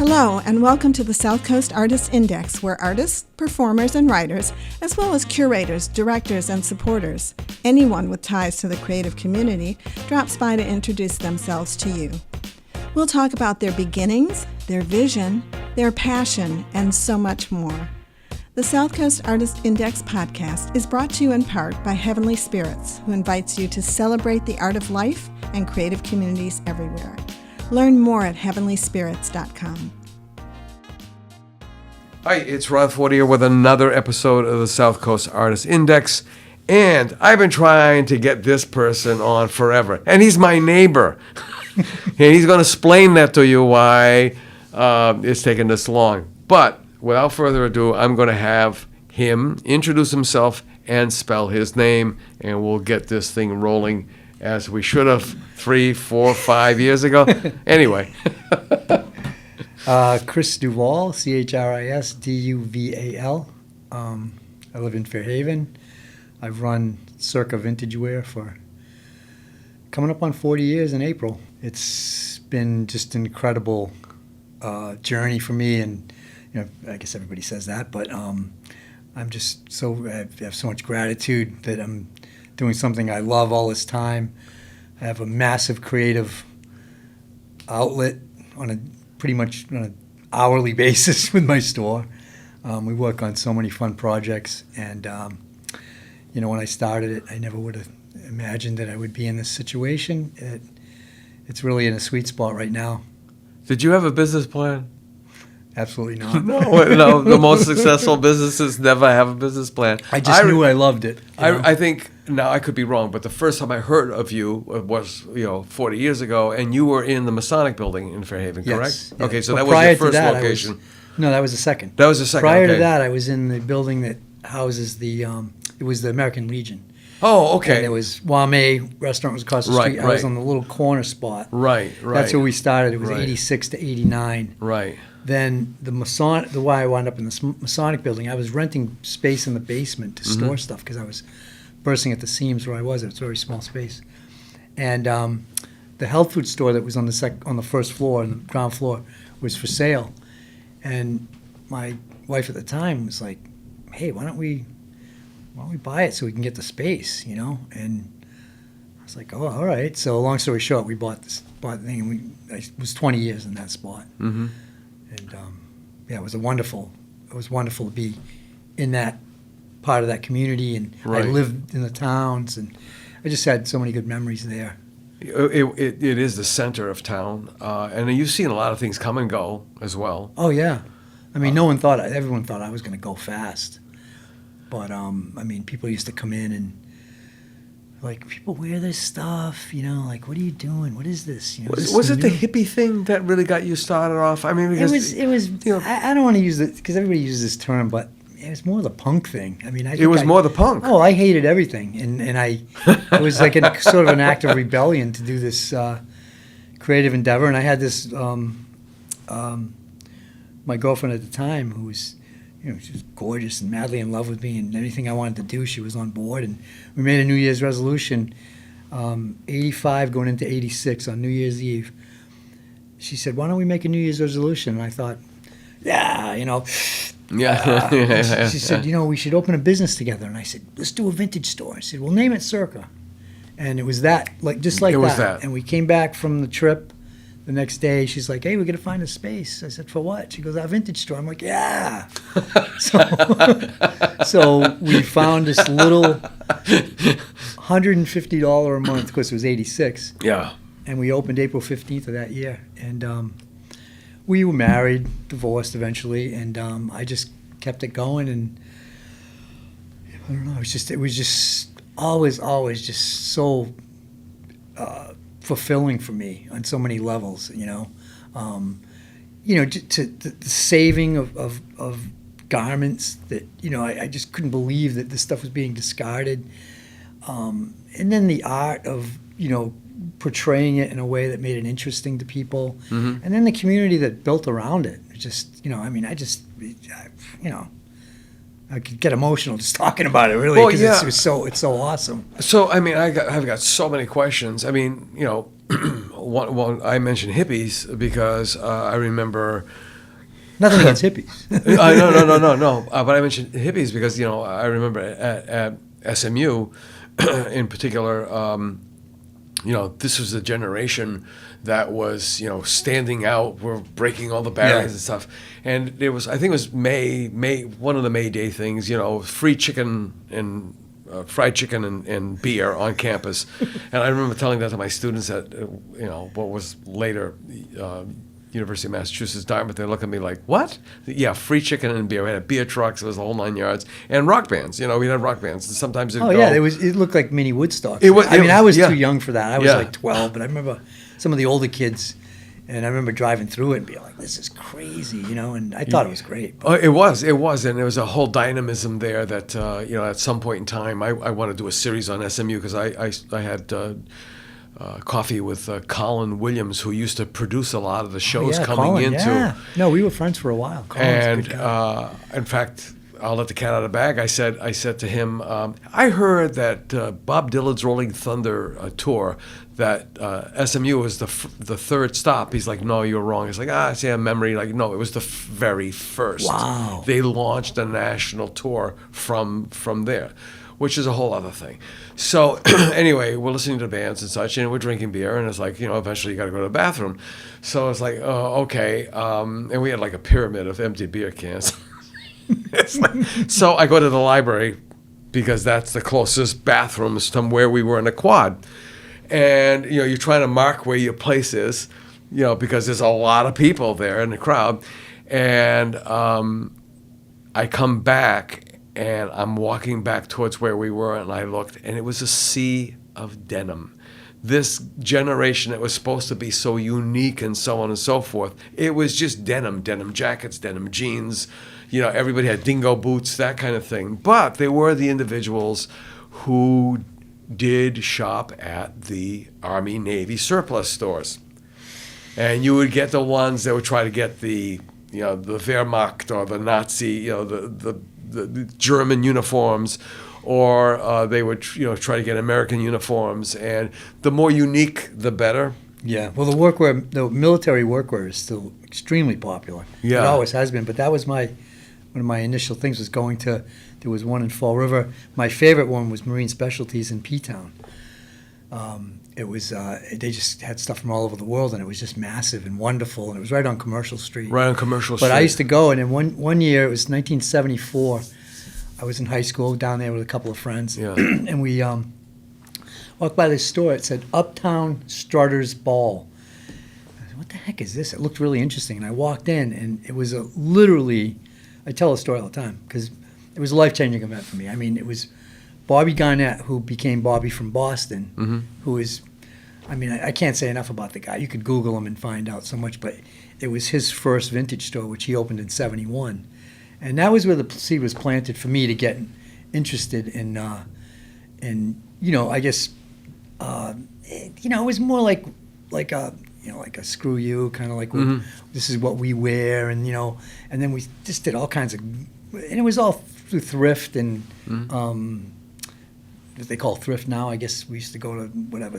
Hello, and welcome to the South Coast Artists Index, where artists, performers, and writers, as well as curators, directors, and supporters, anyone with ties to the creative community, drops by to introduce themselves to you. We'll talk about their beginnings, their vision, their passion, and so much more. The South Coast Artist Index podcast is brought to you in part by Heavenly Spirits, who invites you to celebrate the art of life and creative communities everywhere. Learn more at heavenlyspirits.com. Hi, it's Ron Fortier with another episode of the South Coast Artist Index. And I've been trying to get this person on forever. And he's my neighbor. And he's going to explain that to you why it's taken this long. But without further ado, I'm going to have him introduce himself and spell his name. And we'll get this thing rolling as we should have 3, 4, 5 years ago. Anyway. Chris Duval, Chris Duval. I live in Fairhaven. I've run Circa Vintage Wear for coming up on 40 years in April. It's been just an incredible journey for me, and I guess everybody says that, but I'm just I have so much gratitude that I'm doing something I love all this time. I have a massive creative outlet pretty much on an hourly basis with my store. We work on so many fun projects, and when I started it, I never would have imagined that I would be in this situation. It's really in a sweet spot right now. Did you have a business plan? Absolutely not. No, the most successful businesses never have a business plan. I just knew I loved it. I think, now I could be wrong, but the first time I heard of you was 40 years ago, and you were in the Masonic Building in Fairhaven, correct? Yes. Okay, so that was your first location. No, that was the second. That was the second. Prior okay. to that, I was in the building that houses it was the American Legion. Oh, okay. And there was Wame restaurant was across the street. I was on the little corner spot. Right. That's where we started. It was 86 to 89. Right. Then the why I wound up in the Masonic Building, I was renting space in the basement to store stuff because I was bursting at the seams where I was. It was a very small space. And the health food store that was on the first floor, on the ground floor, was for sale. And my wife at the time was like, hey, why don't we buy it so we can get the space, And I was like, oh, all right. So long story short, we bought the thing, and I was 20 years in that spot. Mm-hmm. And it was wonderful to be in that part of that community, and I lived in the towns, and I just had so many good memories there. It is the center of town, and you've seen a lot of things come and go as well. Oh yeah, I mean, everyone thought I was going to go fast, but people used to come in and like, people wear this stuff, like, what are you doing? What is this? Was it the hippie thing that really got you started off? I mean, because it was. I don't want to use it because everybody uses this term, but it was more the punk thing. I mean, it was more the punk. Oh, I hated everything, and it was like sort of an act of rebellion to do this creative endeavor. And I had this my girlfriend at the time, who was, she was gorgeous and madly in love with me, and anything I wanted to do, she was on board. And we made a New Year's resolution, 85 going into 86 on New Year's Eve. She said, why don't we make a New Year's resolution? And I thought, yeah. She said, we should open a business together. And I said, let's do a vintage store. I said, we'll name it Circa. And it was that, just like that. And we came back from the trip. The next day, she's like, hey, we're going to find a space. I said, for what? She goes, our vintage store. I'm like, yeah. So we found this little $150 a month, because it was 86. Yeah. And we opened April 15th of that year. And we were married, divorced eventually, and I just kept it going. And I don't know, it was just always just so fulfilling for me on so many levels, the saving of garments that, I just couldn't believe that this stuff was being discarded. And then the art of, portraying it in a way that made it interesting to people. Mm-hmm. And then the community that built around it. It just, I could get emotional just talking about it, really, because it's so awesome. So, I mean, I've got so many questions. I mean, one I mentioned hippies because I remember Nothing against hippies. No. But I mentioned hippies because, I remember at SMU in particular, this was a generation that was, standing out. We're breaking all the barriers and stuff. And it was, I think it was May, one of the May Day things, free chicken and fried chicken and beer on campus. And I remember telling that to my students at, what was later University of Massachusetts, Dartmouth. They look at me like, what? Yeah, free chicken and beer. We had beer trucks. It was the whole 9 yards. And rock bands. We had rock bands. And sometimes it'd go. Yeah, it looked like mini Woodstock. I was too young for that. I was like 12, but I remember some of the older kids, and I remember driving through it and being like, this is crazy, and I thought it was great. But. It was, and there was a whole dynamism there that, at some point in time, I want to do a series on SMU because I had coffee with Colin Williams, who used to produce a lot of the shows coming into. Yeah. No, we were friends for a while. Colin's a good guy. In fact, I'll let the cat out of the bag. I said to him, I heard that Bob Dylan's Rolling Thunder tour, that SMU was the third stop. He's like, no, you're wrong. He's like, I see a memory. Like, no, it was the very first. Wow. They launched a national tour from there, which is a whole other thing. So anyway, we're listening to bands and such, and we're drinking beer, and it's like, eventually you got to go to the bathroom. So it's like, oh, okay. And we had like a pyramid of empty beer cans. So I go to the library because that's the closest bathroom from where we were in the quad. And, you're trying to mark where your place is, because there's a lot of people there in the crowd. And I come back, and I'm walking back towards where we were, and I looked, and it was a sea of denim. This generation that was supposed to be so unique and so on and so forth, it was just denim jackets, denim jeans. Everybody had dingo boots, that kind of thing. But they were the individuals who did shop at the Army Navy surplus stores. And you would get the ones that would try to get the Wehrmacht or the Nazi, the German uniforms, or they would try to get American uniforms, and the more unique, the better. Yeah, well, the military workwear is still extremely popular. Yeah, it always has been. But that was one of my initial things was going to. There was one in Fall River. My favorite one was Marine Specialties in P-Town. It was they just had stuff from all over the world, and it was just massive and wonderful. And it was right on Commercial Street. Right on Commercial Street. But I used to go, and then one year it was 1974. I was in high school down there with a couple of friends, and we walked by this store. It said Uptown Strutter's Ball. I said, what the heck is this? It looked really interesting, and I walked in, and it was literally. I tell the story all the time because it was a life-changing event for me. I mean, it was Bobby Garnett, who became Bobby from Boston, who is, I can't say enough about the guy. You could Google him and find out so much, but it was his first vintage store, which he opened in '71. And that was where the seed was planted for me to get interested in I guess, it was more like a screw you, kind of like this is what we wear, and then we just did all kinds of, and it was all through thrift and what they call thrift now. I guess we used to go to whatever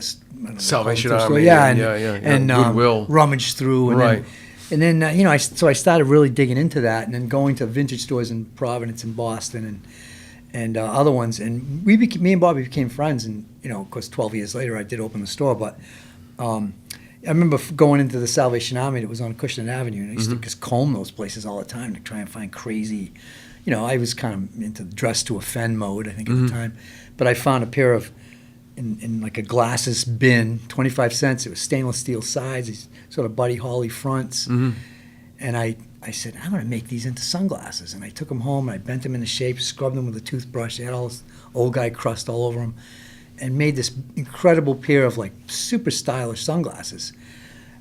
Salvation Army, and Goodwill, rummage through, and right. then I started really digging into that, and then going to vintage stores in Providence and Boston and other ones, and me and Bobby became friends, and of course 12 years later I did open the store, but I remember going into the Salvation Army that was on Cushing Avenue, and I used to just comb those places all the time to try and find crazy. I was kind of into dress to offend mode, I think, at the time. But I found a pair of, in like a glasses bin, 25 cents. It was stainless steel sides, these sort of Buddy Holly fronts. And I said, I'm going to make these into sunglasses. And I took them home, and I bent them into shape, scrubbed them with a toothbrush. They had all this old guy crust all over them, and made this incredible pair of like super stylish sunglasses.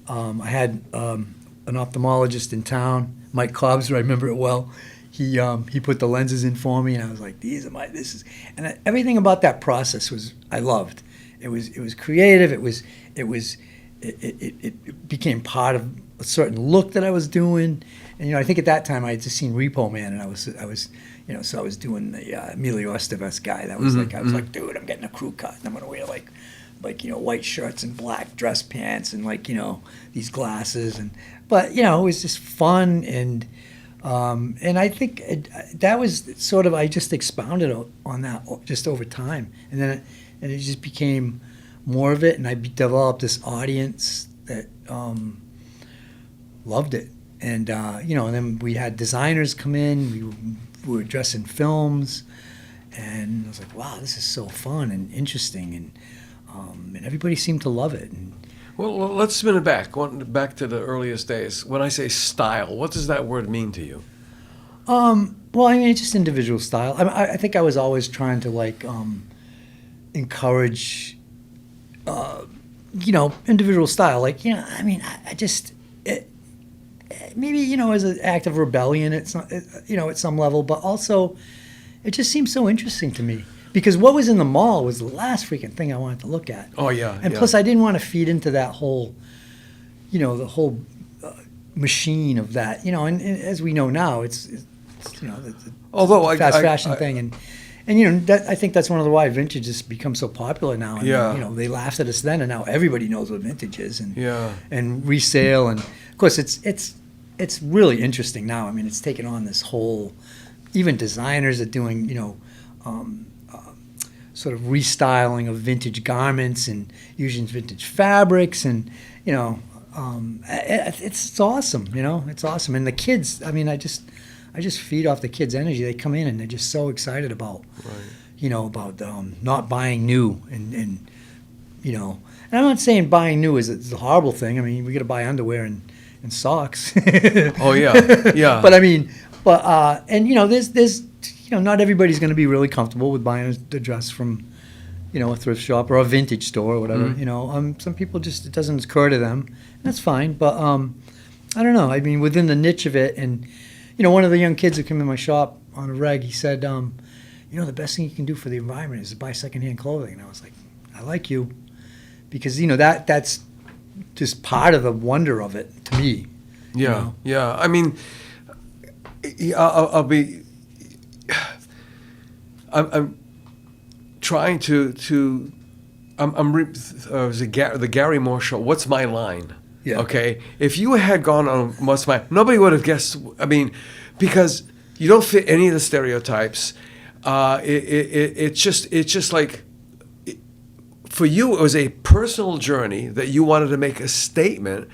I had an ophthalmologist in town, Mike Cobbs, I remember it well. He put the lenses in for me, and I was like, and everything about that process I loved. It was creative. It became part of a certain look that I was doing. And I think at that time I had just seen Repo Man, and I was so I was doing the Emilio Estevez guy. That was I was like, dude, I'm getting a crew cut, and I'm gonna wear like white shirts and black dress pants and these glasses, but it was just fun, and And I think that was sort of, I just expounded on that just over time. And then it just became more of it, and I developed this audience that loved it. And, and then we had designers come in, we were dressing films, and I was like, wow, this is so fun and interesting, and everybody seemed to love it. And, Well, let's spin it back. Back to the earliest days. When I say style, what does that word mean to you? well, I mean, it's just individual style. I think I was always trying to encourage, individual style. I just, maybe, as an act of rebellion at some level, but also it just seems so interesting to me. Because what was in the mall was the last freaking thing I wanted to look at. Oh, yeah. And plus, I didn't want to feed into that whole, the whole machine of that. And as we know now, it's the fast fashion thing. And that, I think that's one of the why vintage has become so popular now. And, they laughed at us then, and now everybody knows what vintage is. And resale. And, of course, it's really interesting now. I mean, it's taken on this whole, even designers are doing, sort of restyling of vintage garments and using vintage fabrics, and it's awesome. It's awesome. And the kids, I mean, I just feed off the kids' energy. They come in and they're just so excited about about not buying new, and I'm not saying buying new is a horrible thing. I mean, we got to buy underwear and socks. Oh yeah. But I mean, there's not everybody's going to be really comfortable with buying a dress from, a thrift shop or a vintage store or whatever. Mm-hmm. Some people just, it doesn't occur to them. That's fine. But I don't know. I mean, within the niche of it, and one of the young kids who came in my shop on a reg, he said, the best thing you can do for the environment is to buy secondhand clothing. And I was like, I like you, because that's just part of the wonder of it to me. Yeah. I mean, I'll be. I'm trying to. The Gary Moore show. What's my line? Yeah. Okay. If you had gone on What's My, nobody would have guessed. I mean, because you don't fit any of the stereotypes. It's just like. For you, it was a personal journey that you wanted to make a statement,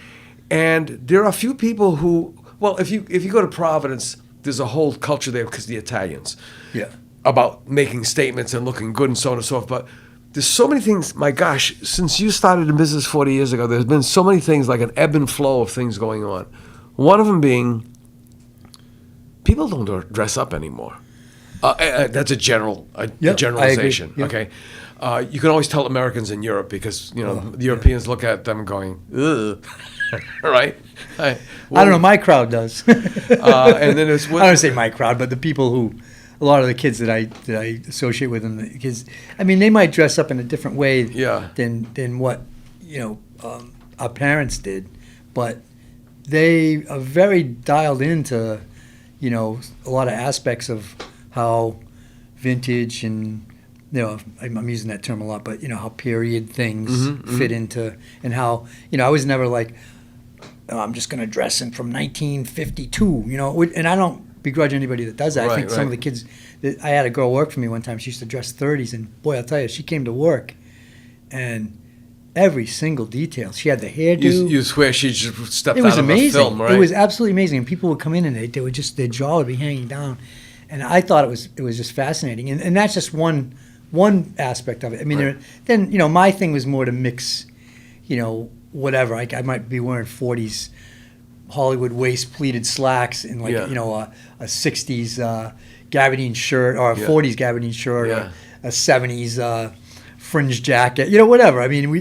and there are a few people who. Well, if you go to Providence, there's a whole culture there because the Italians. Yeah. About making statements and looking good and so on and so forth. But there's so many things, my gosh, since you started in business 40 years ago, there's been so many things, like an ebb and flow of things going on. One of them being, people don't dress up anymore. That's a generalization. Yep. Okay. You can always tell Americans in Europe because, the Europeans look at them going, ugh. Right? I don't know, my crowd does. And then there's... I don't say my crowd, but the people who... A lot of the kids that I associate with them, because I mean, they might dress up in a different way than what our parents did, but they are very dialed into a lot of aspects of how vintage and I'm using that term a lot, but how period things fit into, and how I was never like, oh, I'm just going to dress in from 1952, and I don't begrudge anybody that does that. I think some of the kids, I had a girl work for me one time. She used to dress 30s, and boy, I'll tell you, she came to work, and every single detail. She had the hairdo. You swear she just stepped out of a film, right? It was absolutely amazing. And people would come in and they would just, their jaw would be hanging down, and I thought it was just fascinating. And that's just one aspect of it. I mean, then my thing was more to mix, whatever. I might be wearing 40s. Hollywood waist pleated slacks and a 60s gabardine shirt or a 40s gabardine shirt or a 70s fringe jacket, whatever. I mean,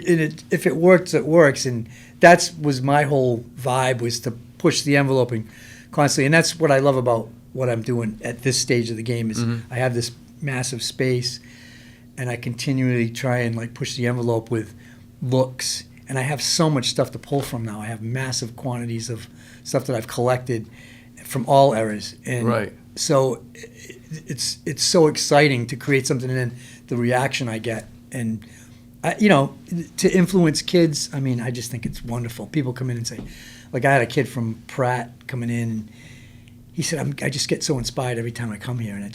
if it works, it works, and that was my whole vibe, was to push the envelope and constantly. And that's what I love about what I'm doing at this stage of the game is I have this massive space, and I continually try and push the envelope with looks. And I have so much stuff to pull from now. I have massive quantities of stuff that I've collected from all eras. And so it's so exciting to create something, and then the reaction I get. And, to influence kids, I mean, I just think it's wonderful. People come in and say, I had a kid from Pratt coming in, he said, I just get so inspired every time I come here, and I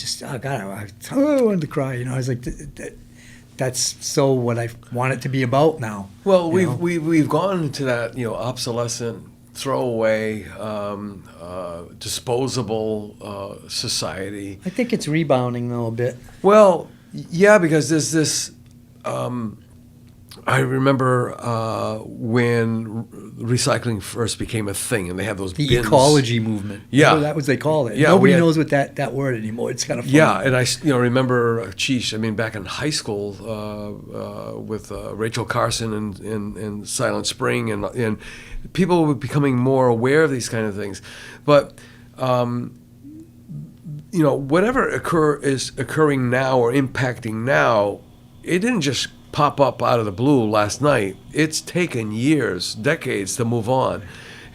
wanted to cry. I was like, that's so what I want it to be about now. Well, we've gone into that obsolescent, throwaway, disposable society. I think it's rebounding though a bit. Well, yeah, because there's this. I remember when recycling first became a thing, and they had those the bins. Ecology movement. Yeah, that was they call it. Yeah, Nobody knows what that word anymore. It's kind of funny. Yeah, and I remember, back in high school with Rachel Carson and Silent Spring, and people were becoming more aware of these kind of things, but. Whatever is occurring now or impacting now, it didn't just pop up out of the blue last night. It's taken years, decades to move on.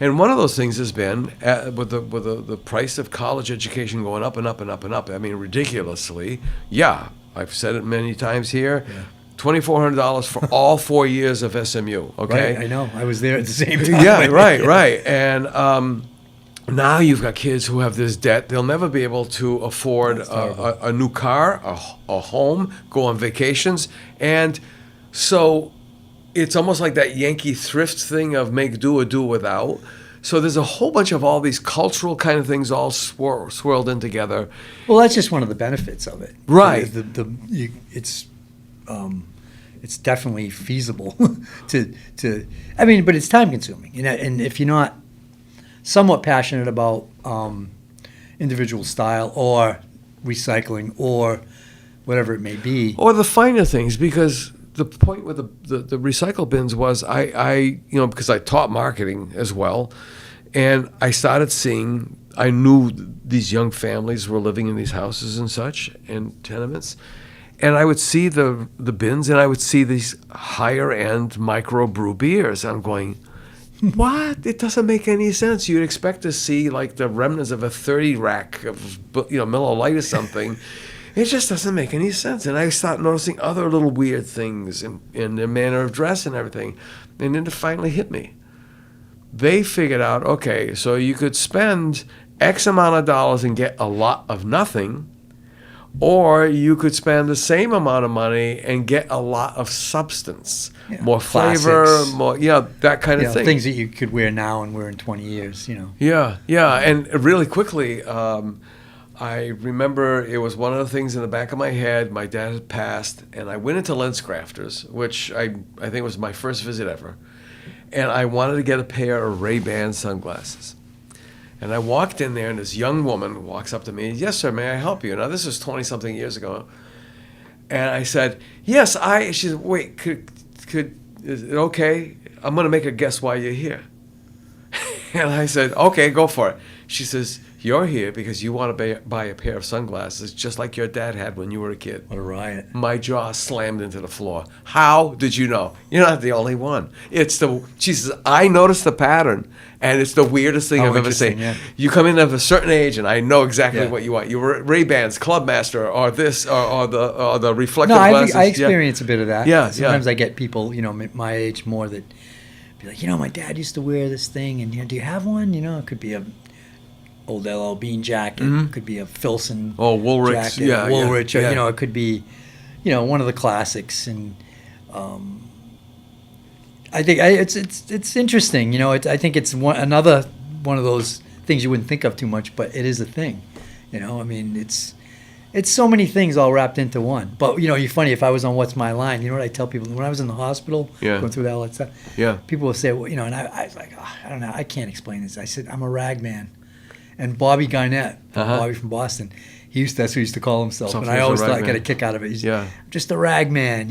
And one of those things has been with the price of college education going up and up and up and up. I mean, ridiculously. Yeah, I've said it many times here. Yeah. $2,400 for all 4 years of SMU. Okay, right, I know. I was there at the same time. Yeah, right. And now you've got kids who have this debt. They'll never be able to afford a new car, a home, go on vacations. And so it's almost like that Yankee thrift thing of make do or do without. So there's a whole bunch of all these cultural kind of things all swirled in together. Well, that's just one of the benefits of it. Right. It's definitely feasible I mean, but it's time consuming. And if you're not somewhat passionate about individual style or recycling or whatever it may be. Or the finer things, because the point with the recycle bins was I because I taught marketing as well, and I started seeing, I knew these young families were living in these houses and such, and tenements, and I would see the bins, and I would see these higher end micro brew beers. I'm going, what? It doesn't make any sense. You'd expect to see like the remnants of a 30 rack of Miller Lite or something. It just doesn't make any sense. And I start noticing other little weird things in their manner of dress and everything. And then it finally hit me. They figured out, okay, so you could spend X amount of dollars and get a lot of nothing, or you could spend the same amount of money and get a lot of substance, more flavor, classics. more, that kind of thing. Things that you could wear now and wear in 20 years, Yeah. And really quickly, I remember it was one of the things in the back of my head. My dad had passed, and I went into Lens Crafters, which I think was my first visit ever, and I wanted to get a pair of Ray-Ban sunglasses. And I walked in there, and this young woman walks up to me. Yes, sir, may I help you? Now, this was 20-something years ago. And I said, yes, she said, wait, is it okay? I'm going to make a guess why you're here. And I said, okay, go for it. She says, you're here because you want to buy a pair of sunglasses just like your dad had when you were a kid. What a riot. My jaw slammed into the floor. How did you know? You're not the only one. She says, I noticed the pattern, and it's the weirdest thing I've ever seen. Yeah. You come in of a certain age, and I know exactly what you want. You were Ray-Bans, Clubmaster, or this, or the reflective glasses. I experience a bit of that. Yeah, Sometimes I get people, my age more that be like, my dad used to wear this thing, and do you have one? It could be a old LL Bean jacket. Mm-hmm. It could be a Filson Woolrich jacket. Woolrich. Or, it could be, one of the classics. And I think it's interesting. I think it's another one of those things you wouldn't think of too much, but it is a thing. It's so many things all wrapped into one. But you're funny. If I was on What's My Line, you know what I tell people when I was in the hospital, going through all that stuff. Yeah. People will say, well, and I was like, I don't know, I can't explain this. I said, I'm a rag man. And Bobby Garnett, Bobby from Boston, that's what he used to call himself. And I always thought I got a kick out of it. He's just a rag man,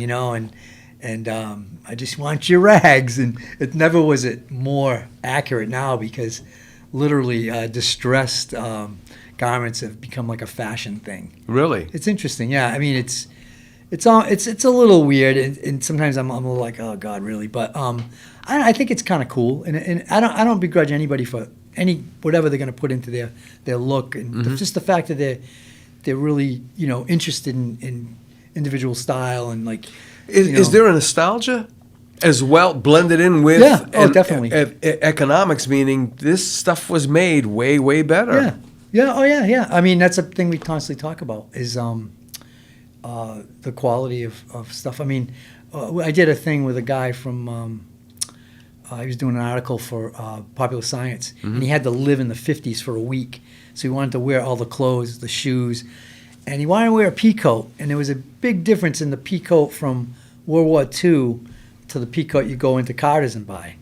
and I just want your rags. And it never was it more accurate now because literally distressed garments have become like a fashion thing. Really? It's interesting. Yeah. I mean, it's a little weird, and sometimes I'm a little like, oh God, really? But I think it's kind of cool, and I don't begrudge anybody for whatever they're going to put into their look, and just the fact that they're really interested in individual style and like. Is there a nostalgia as well blended in with? Definitely. Economics, meaning this stuff was made way better. Yeah. Yeah. Oh, yeah, yeah. I mean, that's a thing we constantly talk about is the quality of stuff. I mean, I did a thing with a guy from. He was doing an article for Popular Science, and he had to live in the 50s for a week. So he wanted to wear all the clothes, the shoes, and he wanted to wear a pea coat. And there was a big difference in the pea coat from World War II to the pea coat you go into Carter's and buy.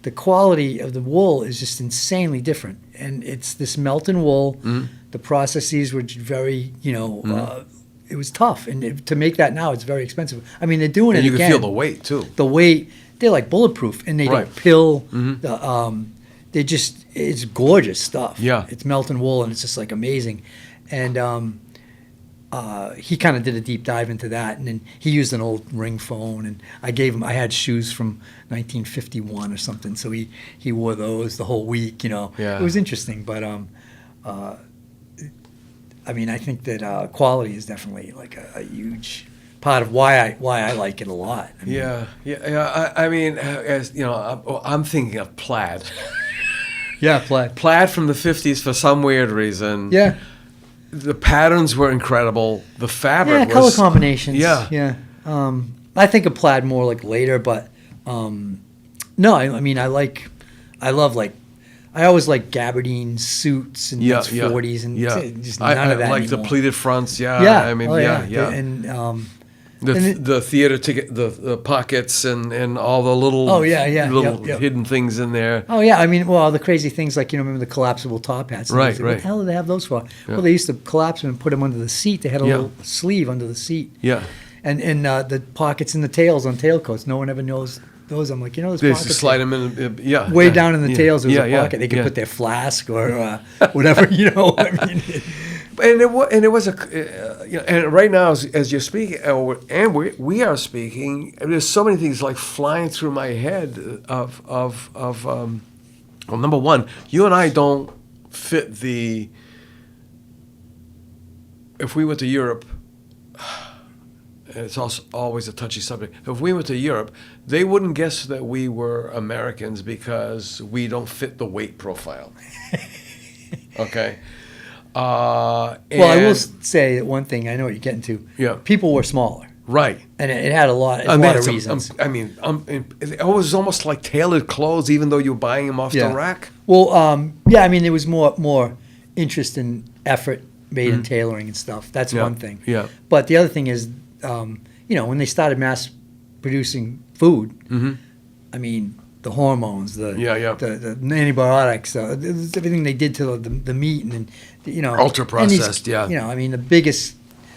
The quality of the wool is just insanely different. And it's this Melton wool. The processes were very, it was tough. And to make that now, it's very expensive. I mean, they're doing And it you again. can feel the weight, too. The weight, they're like bulletproof, and they Right. don't pill. They just, it's gorgeous stuff. Yeah. It's Melton wool, and it's just like amazing. And he kind of did a deep dive into that, and then he used an old ring phone, and I had shoes from 1951 or something, so he wore those the whole week. Yeah. It was interesting, but I mean, I think that quality is definitely like a huge part of why I like it a lot. I mean, Yeah. I mean, as you know, I'm thinking of plaid. Yeah, plaid. Plaid from the 50s for some weird reason. Yeah. The patterns were incredible. The fabric Yeah, was... color combinations. Yeah. Yeah. I think of plaid more like later, but no, I mean, I always like gabardine suits and 40s and just none of that like anymore. the pleated fronts. Yeah. Yeah. I mean, oh, yeah. And The theater ticket, the pockets, and all the little little Yep. hidden things in there. oh yeah, I mean, well, the crazy things like remember the collapsible top hats? And Right, things, like, right. What the hell did they have those for? Yeah. Well, they used to collapse them and put them under the seat. They had a Yeah. little sleeve under the seat. Yeah, And the pockets and the tails on tailcoats. No one ever knows those. I'm like, those they used pockets. to slide them in. Yeah, Way yeah, down in the yeah, tails, there was yeah, a pocket. They could yeah. put their flask or whatever, I mean, And it was a, and right now as you're speaking, and we are speaking, there's so many things like flying through my head of well, number one, you and I don't fit the. If we went to Europe, and it's also always a touchy subject. If we went to Europe, they wouldn't guess that we were Americans because we don't fit the weight profile. Okay. well, I will say that one thing. I know what you're getting to. Yeah. People were smaller, Right. and it had a lot of reasons. It was almost like tailored clothes, even though you're buying them off the rack. Well, I mean, there was more interest and effort made in tailoring and stuff. That's Yeah, one thing. yeah. But the other thing is, when they started mass producing food, I mean, the hormones, the antibiotics, everything they did to the meat, and Ultra processed, yeah. I mean, the biggest.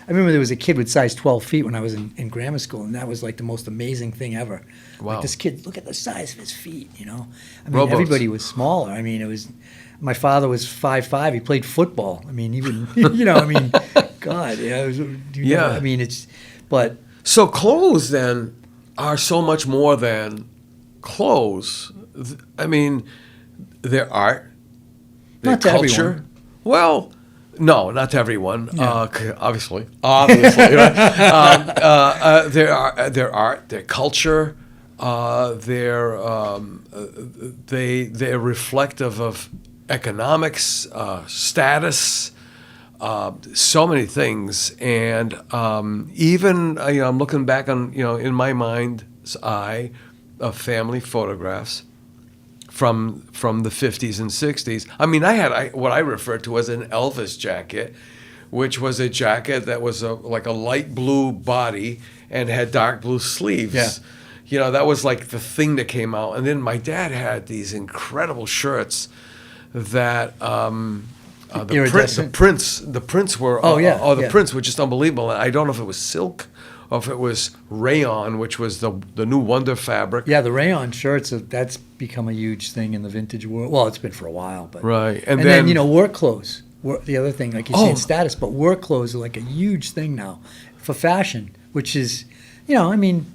I remember there was a kid with size 12 feet when I was in grammar school, and that was like the most amazing thing ever. Wow. Like this kid, look at the size of his feet, I mean, Robots. everybody was smaller. I mean, it was. My father was 5'5". He played football. I mean, he would, God, I mean, it's, but. So clothes then are so much more than clothes. I mean, they're art, they're Not to culture. everyone. Well, no, not to everyone. Yeah. Obviously, right? They're art, they're culture. They're reflective of economics, status. So many things, and even I'm looking back on in my mind's eye of family photographs from the 50s and 60s. I mean, I had what I refer to as an Elvis jacket, which was a jacket that was like a light blue body and had dark blue sleeves. Yeah. That was like the thing that came out. And then my dad had these incredible shirts that. The prints were the prints were just unbelievable. And I don't know if it was silk or if it was rayon, which was the new wonder fabric. Yeah, the rayon shirts, that's become a huge thing in the vintage world. Well, it's been for a while, but Right. And then work clothes. The other thing, like you say, in status, but work clothes are like a huge thing now for fashion, which is, I mean,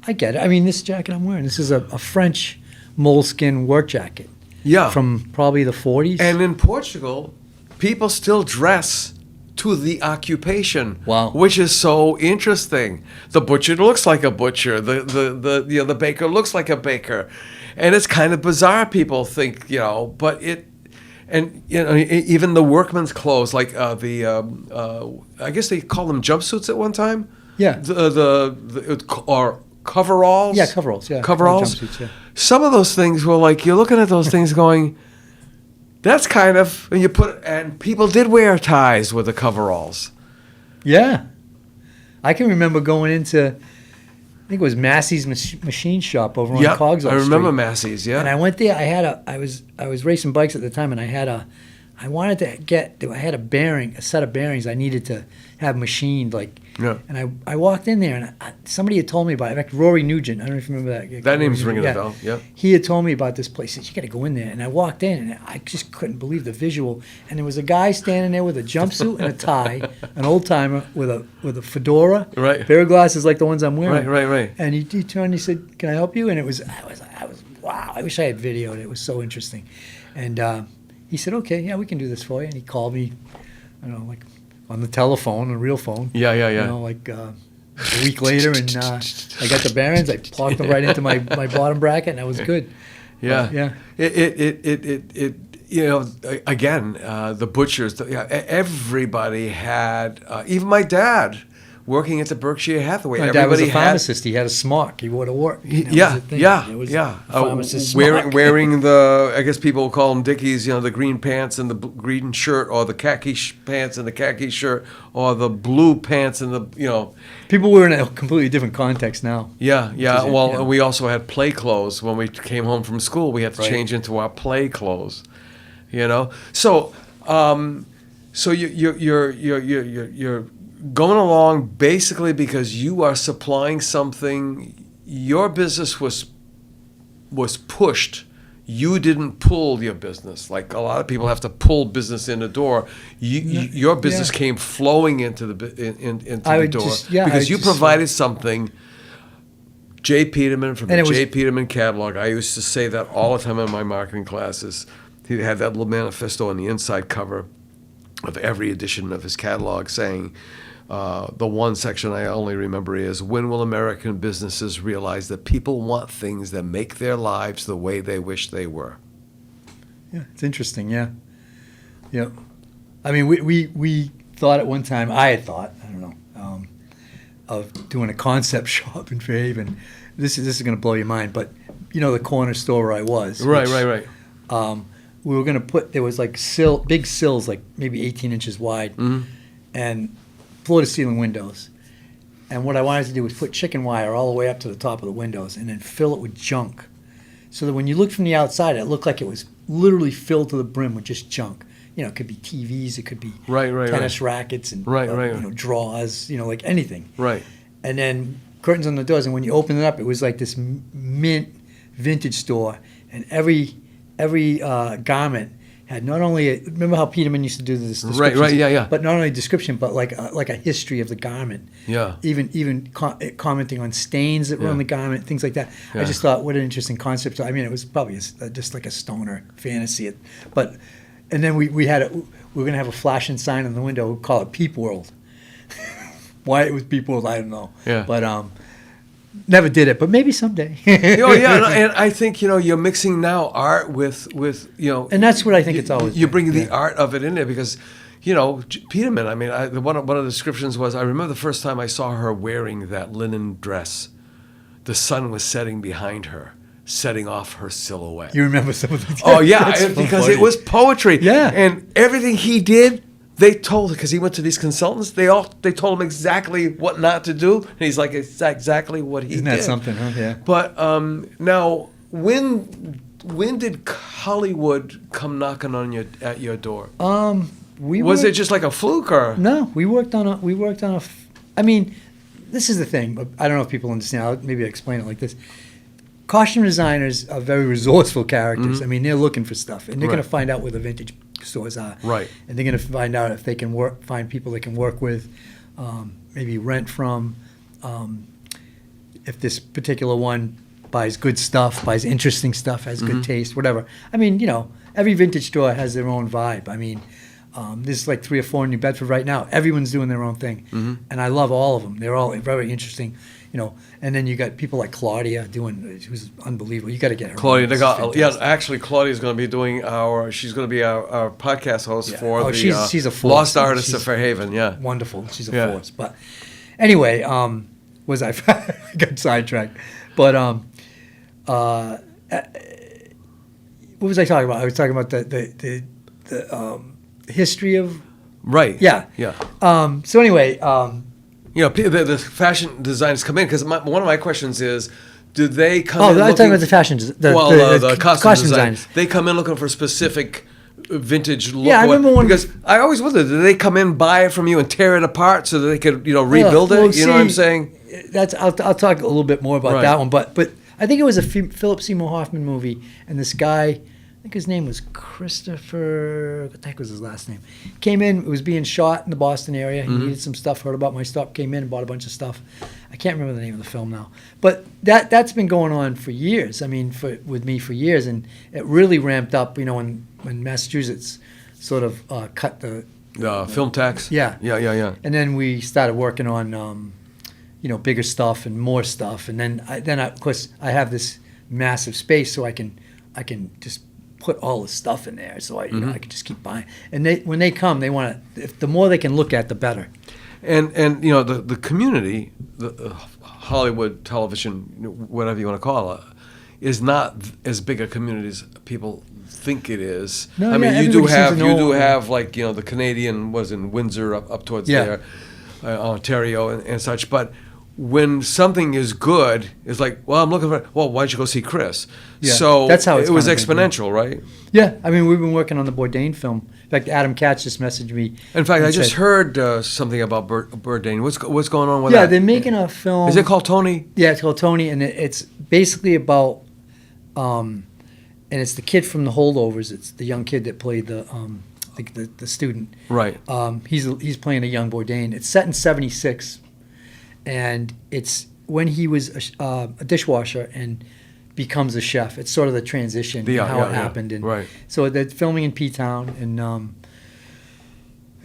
I get it. I mean, this jacket I'm wearing, this is a French moleskin work jacket. Yeah. From probably the 40s. And in Portugal, people still dress to the occupation. Wow. Which is so interesting. The butcher looks like a butcher. The baker looks like a baker. And it's kind of bizarre, people think, but And even the workman's clothes, like I guess they call them jumpsuits at one time. Yeah. Or coveralls. Yeah, coveralls. Yeah, coveralls. Jumpsuits, yeah. Some of those things were like, you're looking at those things going, that's kind of, and people did wear ties with the coveralls. Yeah, I can remember going into, I think it was Massey's machine shop over on Cogswell Street. I remember Massey's. Yeah, and I went there. I was racing bikes at the time, and I had a set of bearings I needed to have machined, like. Yeah. And I walked in there, and somebody had told me about it. In fact, Rory Nugent, I don't know if you remember that. That name's ringing a bell. Yeah. He had told me about this place. He said, you got to go in there. And I walked in, and I just couldn't believe the visual. And there was a guy standing there with a jumpsuit and a tie, an old timer with a fedora, right, pair of glasses like the ones I'm wearing. Right. And he turned and he said, "Can I help you?" And I was wow. I wish I had videoed it. It was so interesting. And he said, "Okay, yeah, we can do this for you." And he called me, I don't know, like on the telephone, a real phone. Yeah. You know, like a week later, and I got the bearings. I plugged them right into my bottom bracket, and that was good. Yeah. Yeah. It again, the butchers, everybody had, even my dad, working at the Berkshire Hathaway. My dad was a pharmacist. He had a smock. He wore to work. Yeah. Pharmacist smock. Wearing the, I guess people will call them Dickies, the green pants and the green shirt, or the khaki pants and the khaki shirt, or the blue pants and the, People were in a completely different context now. Yeah. Well, we also had play clothes. When we came home from school, we had to change into our play clothes, So, you're going along basically because you are supplying something. Your business was pushed. You didn't pull your business. Like a lot of people have to pull business in the door. Your business came flowing into the door because you provided something. Jay Peterman from the Jay Peterman catalog. I used to say that all the time in my marketing classes. He had that little manifesto on the inside cover of every edition of his catalog saying, the one section I only remember is, when will American businesses realize that people want things that make their lives the way they wish they were? Yeah, it's interesting, yeah. I mean, we thought at one time, I had thought, I don't know, of doing a concept shop in Fairhaven. This is going to blow your mind, but the corner store where I was. Right. We were going to there was like big sills, like maybe 18 inches wide, and floor-to-ceiling windows. And what I wanted to do was put chicken wire all the way up to the top of the windows and then fill it with junk. So that when you looked from the outside, it looked like it was literally filled to the brim with just junk. It could be TVs, it could be tennis rackets and drawers, like anything. Right. And then curtains on the doors, and when you open it up, it was like this mint vintage store, and every garment had not only remember how Peterman used to do this description, right, but not only description, but like a history of the garment. Yeah. Even commenting on stains that were on the garment, things like that. Yeah. I just thought, what an interesting concept. I mean, it was probably just like a stoner fantasy. And then we were going to have a flashing sign on the window. We'd call it Peep World. Why it was Peep World, I don't know. Yeah. But never did it, but maybe someday. And I think you're mixing now art with and that's what I think it's always. You're bringing the art of it in there because, Peterman. I mean, one of the descriptions was, I remember the first time I saw her wearing that linen dress. The sun was setting behind her, setting off her silhouette. You remember some of the? Oh yeah, because it was poetry. Yeah, and everything he did. They told, because he went to these consultants, they told him exactly what not to do, and he's like, it's exactly what he did. Isn't that something, huh? Yeah. But now, when did Hollywood come knocking on at your door? Was it just like a fluke, or? No, we worked on a. I mean, this is the thing. But I don't know if people understand. Maybe I explain it like this. Costume designers are very resourceful characters. I mean, they're looking for stuff, and they're going to find out where the vintage stores are. Right. And they're going to find out if they can find people they can work with, maybe rent from. If this particular one buys good stuff, buys interesting stuff, has good taste, whatever. I mean, every vintage store has their own vibe. I mean, There's like 3 or 4 in New Bedford right now. Everyone's doing their own thing, and I love all of them. They're all very interesting, you know. And then you got people like Claudia who's unbelievable. You got to get her. Claudia, She's actually, Claudia's going to be doing she's going to be our podcast host for she's a force. Lost Artists of Fairhaven. Yeah, wonderful. She's a force. But anyway, was I got sidetracked? But what was I talking about? I was talking about the history of right. Yeah. So anyway. You know, the fashion designers come in because one of my questions is, do they come in? I'm talking about the fashion the costume designers. They come in looking for specific vintage look. Yeah, I remember one because I always wondered, do they come in, buy it from you, and tear it apart so that they could rebuild it? You know what I'm saying? I'll talk a little bit more about that one, but I think it was a Philip Seymour Hoffman movie, and this guy, I think his name was Christopher, what the heck was his last name? Came in, it was being shot in the Boston area. He needed some stuff, heard about my stuff, came in and bought a bunch of stuff. I can't remember the name of the film now. But that's been going on for years. I mean, with me for years. And it really ramped up, you know, when Massachusetts sort of cut the film tax? Yeah. Yeah. And then we started working on, bigger stuff and more stuff. And then, of course, I have this massive space so I can just put all the stuff in there, so I can just keep buying. And when they come, they want to. The more they can look at, the better. And you know the community, the Hollywood television, whatever you want to call it, is not as big a community as people think it is. No, I mean, you do know. have like the Canadian was in Windsor up towards there, Ontario and such, but. When something is good, it's like, well, I'm looking for. Well, why don't you go see Chris? Yeah, so that's how it was exponential, right? Yeah, I mean, we've been working on the Bourdain film. In fact, Adam Katz just messaged me. In fact, I just heard something about Bourdain. What's going on with that? Yeah, they're making a film. Is it called Tony? Yeah, it's called Tony, and it's basically about, and it's the kid from The Holdovers. It's the young kid that played the student. Right. He's playing a young Bourdain. It's set in '76. And it's when he was a dishwasher and becomes a chef. It's sort of the transition, how it happened. And right. So they're filming in P-Town, and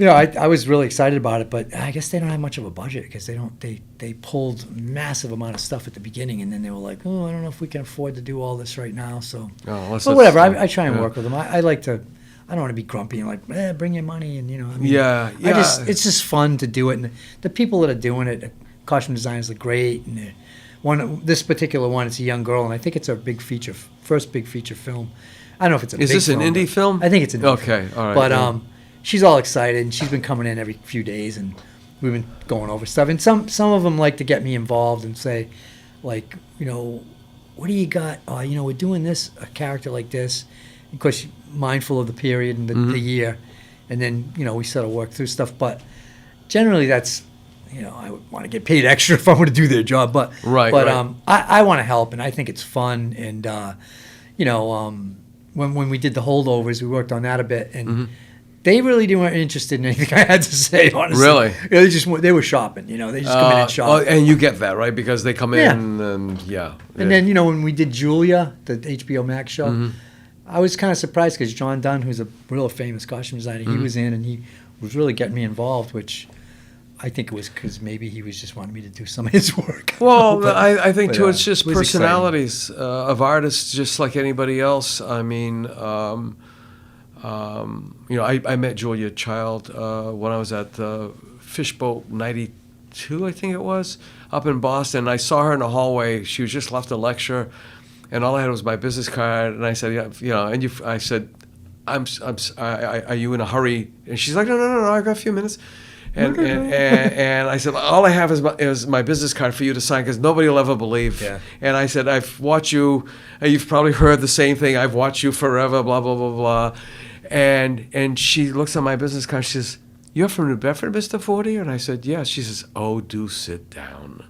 I was really excited about it. But I guess they don't have much of a budget because they pulled a massive amount of stuff at the beginning, and then they were like, oh, I don't know if we can afford to do all this right now. So, but whatever. I try and work with them. I like to. I don't want to be grumpy and like, bring your money, and it's just fun to do it, and the people that are doing it. Costume designers are great, and this particular one, it's a young girl, and I think it's our first big feature film. I don't know if it's a. Is this an indie film? I think it's an indie film. Okay, all right. But she's all excited, and she's been coming in every few days, and we've been going over stuff. And some of them like to get me involved and say, like, what do you got? We're doing this, a character like this. Of course, mindful of the period and the year, and then we sort of work through stuff. But generally, that's. I would want to get paid extra if I were to do their job, but I want to help, and I think it's fun. And when we did the Holdovers, we worked on that a bit, and they really weren't interested in anything I had to say. Honestly, really, they were shopping. They just come in and shop. And you get that, right? Because they come in and And then when we did Julia, the HBO Max show, I was kind of surprised because John Dunn, who's a real famous costume designer, he was in and he was really getting me involved, which. I think it was because maybe he was just wanting me to do some of his work. Well, I think too, it's just personalities of artists, just like anybody else. I mean, I met Julia Child when I was at Fishboat '92, I think it was, up in Boston. I saw her in the hallway. She was just left a lecture, and all I had was my business card. And I said, I said, are you in a hurry? And she's like, no, I got a few minutes. And I said, all I have is my business card for you to sign because nobody will ever believe. Yeah. And I said, I've watched you. You've probably heard the same thing. I've watched you forever, blah, blah, blah, blah. And she looks at my business card. She says, you're from New Bedford, Mr. Fortier? And I said, yes. She says, oh, do sit down.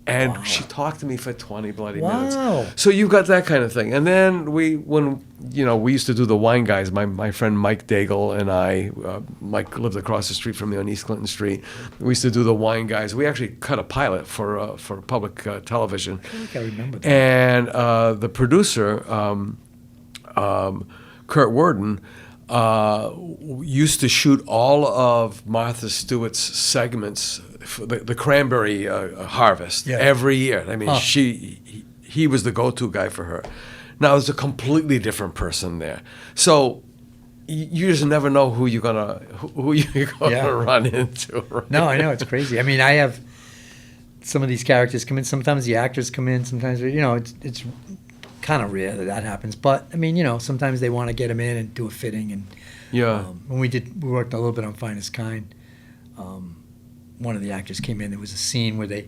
And she talked to me for 20 bloody minutes. So you've got that kind of thing. And then we used to do the Wine Guys. My friend Mike Daigle and I, Mike lived across the street from me on East Clinton Street. We used to do the Wine Guys. We actually cut a pilot for public television. I think I remember that. And the producer, Kurt Worden, used to shoot all of Martha Stewart's segments for the cranberry harvest every year. I mean, he was the go-to guy for her. Now there's a completely different person there. So you just never know who you're gonna run into. Right? No, I know, it's crazy. I mean, I have some of these characters come in. Sometimes the actors come in. Sometimes it's kind of rare that happens. But I mean, sometimes they want to get them in and do a fitting. And when we worked a little bit on Finest Kind. One of the actors came in. There was a scene where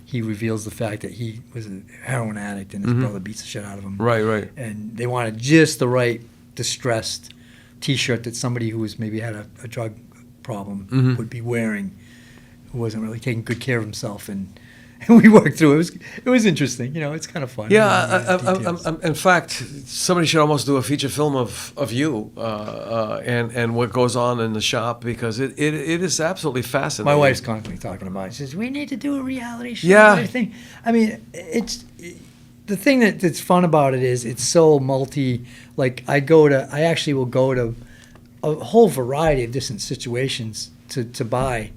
he reveals the fact that he was a heroin addict and his brother beats the shit out of him. Right. And they wanted just the right distressed T-shirt that somebody who was maybe had a drug problem would be wearing, who wasn't really taking good care of himself. And we worked through it. It was interesting. It's kind of fun. Yeah. In fact, somebody should almost do a feature film of you and what goes on in the shop, because it is absolutely fascinating. My wife's constantly talking about it. She says, we need to do a reality show. Yeah. And everything. I mean, the thing that's fun about it is it's so multi. Like I actually will go to a whole variety of different situations to buy.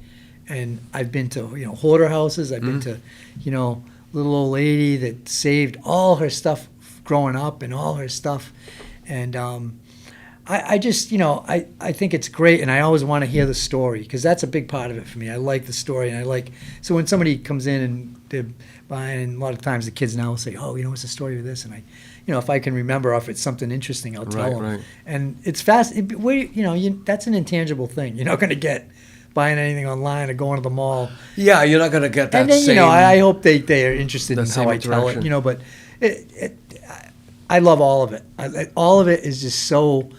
And I've been to, hoarder houses. I've been to, little old lady that saved all her stuff growing up and all her stuff. And I just, I think it's great. And I always want to hear the story, because that's a big part of it for me. I like the story. And so when somebody comes in and they're buying, and a lot of times the kids now will say, oh, what's the story of this? And I, if I can remember, or if it's something interesting, I'll tell them. Right. And it's fast. That's an intangible thing. You're not going to get buying anything online or going to the mall. Yeah, you're not going to get that. And then, same, I hope they are interested in how I tell it. But I love all of it. All of it is just so,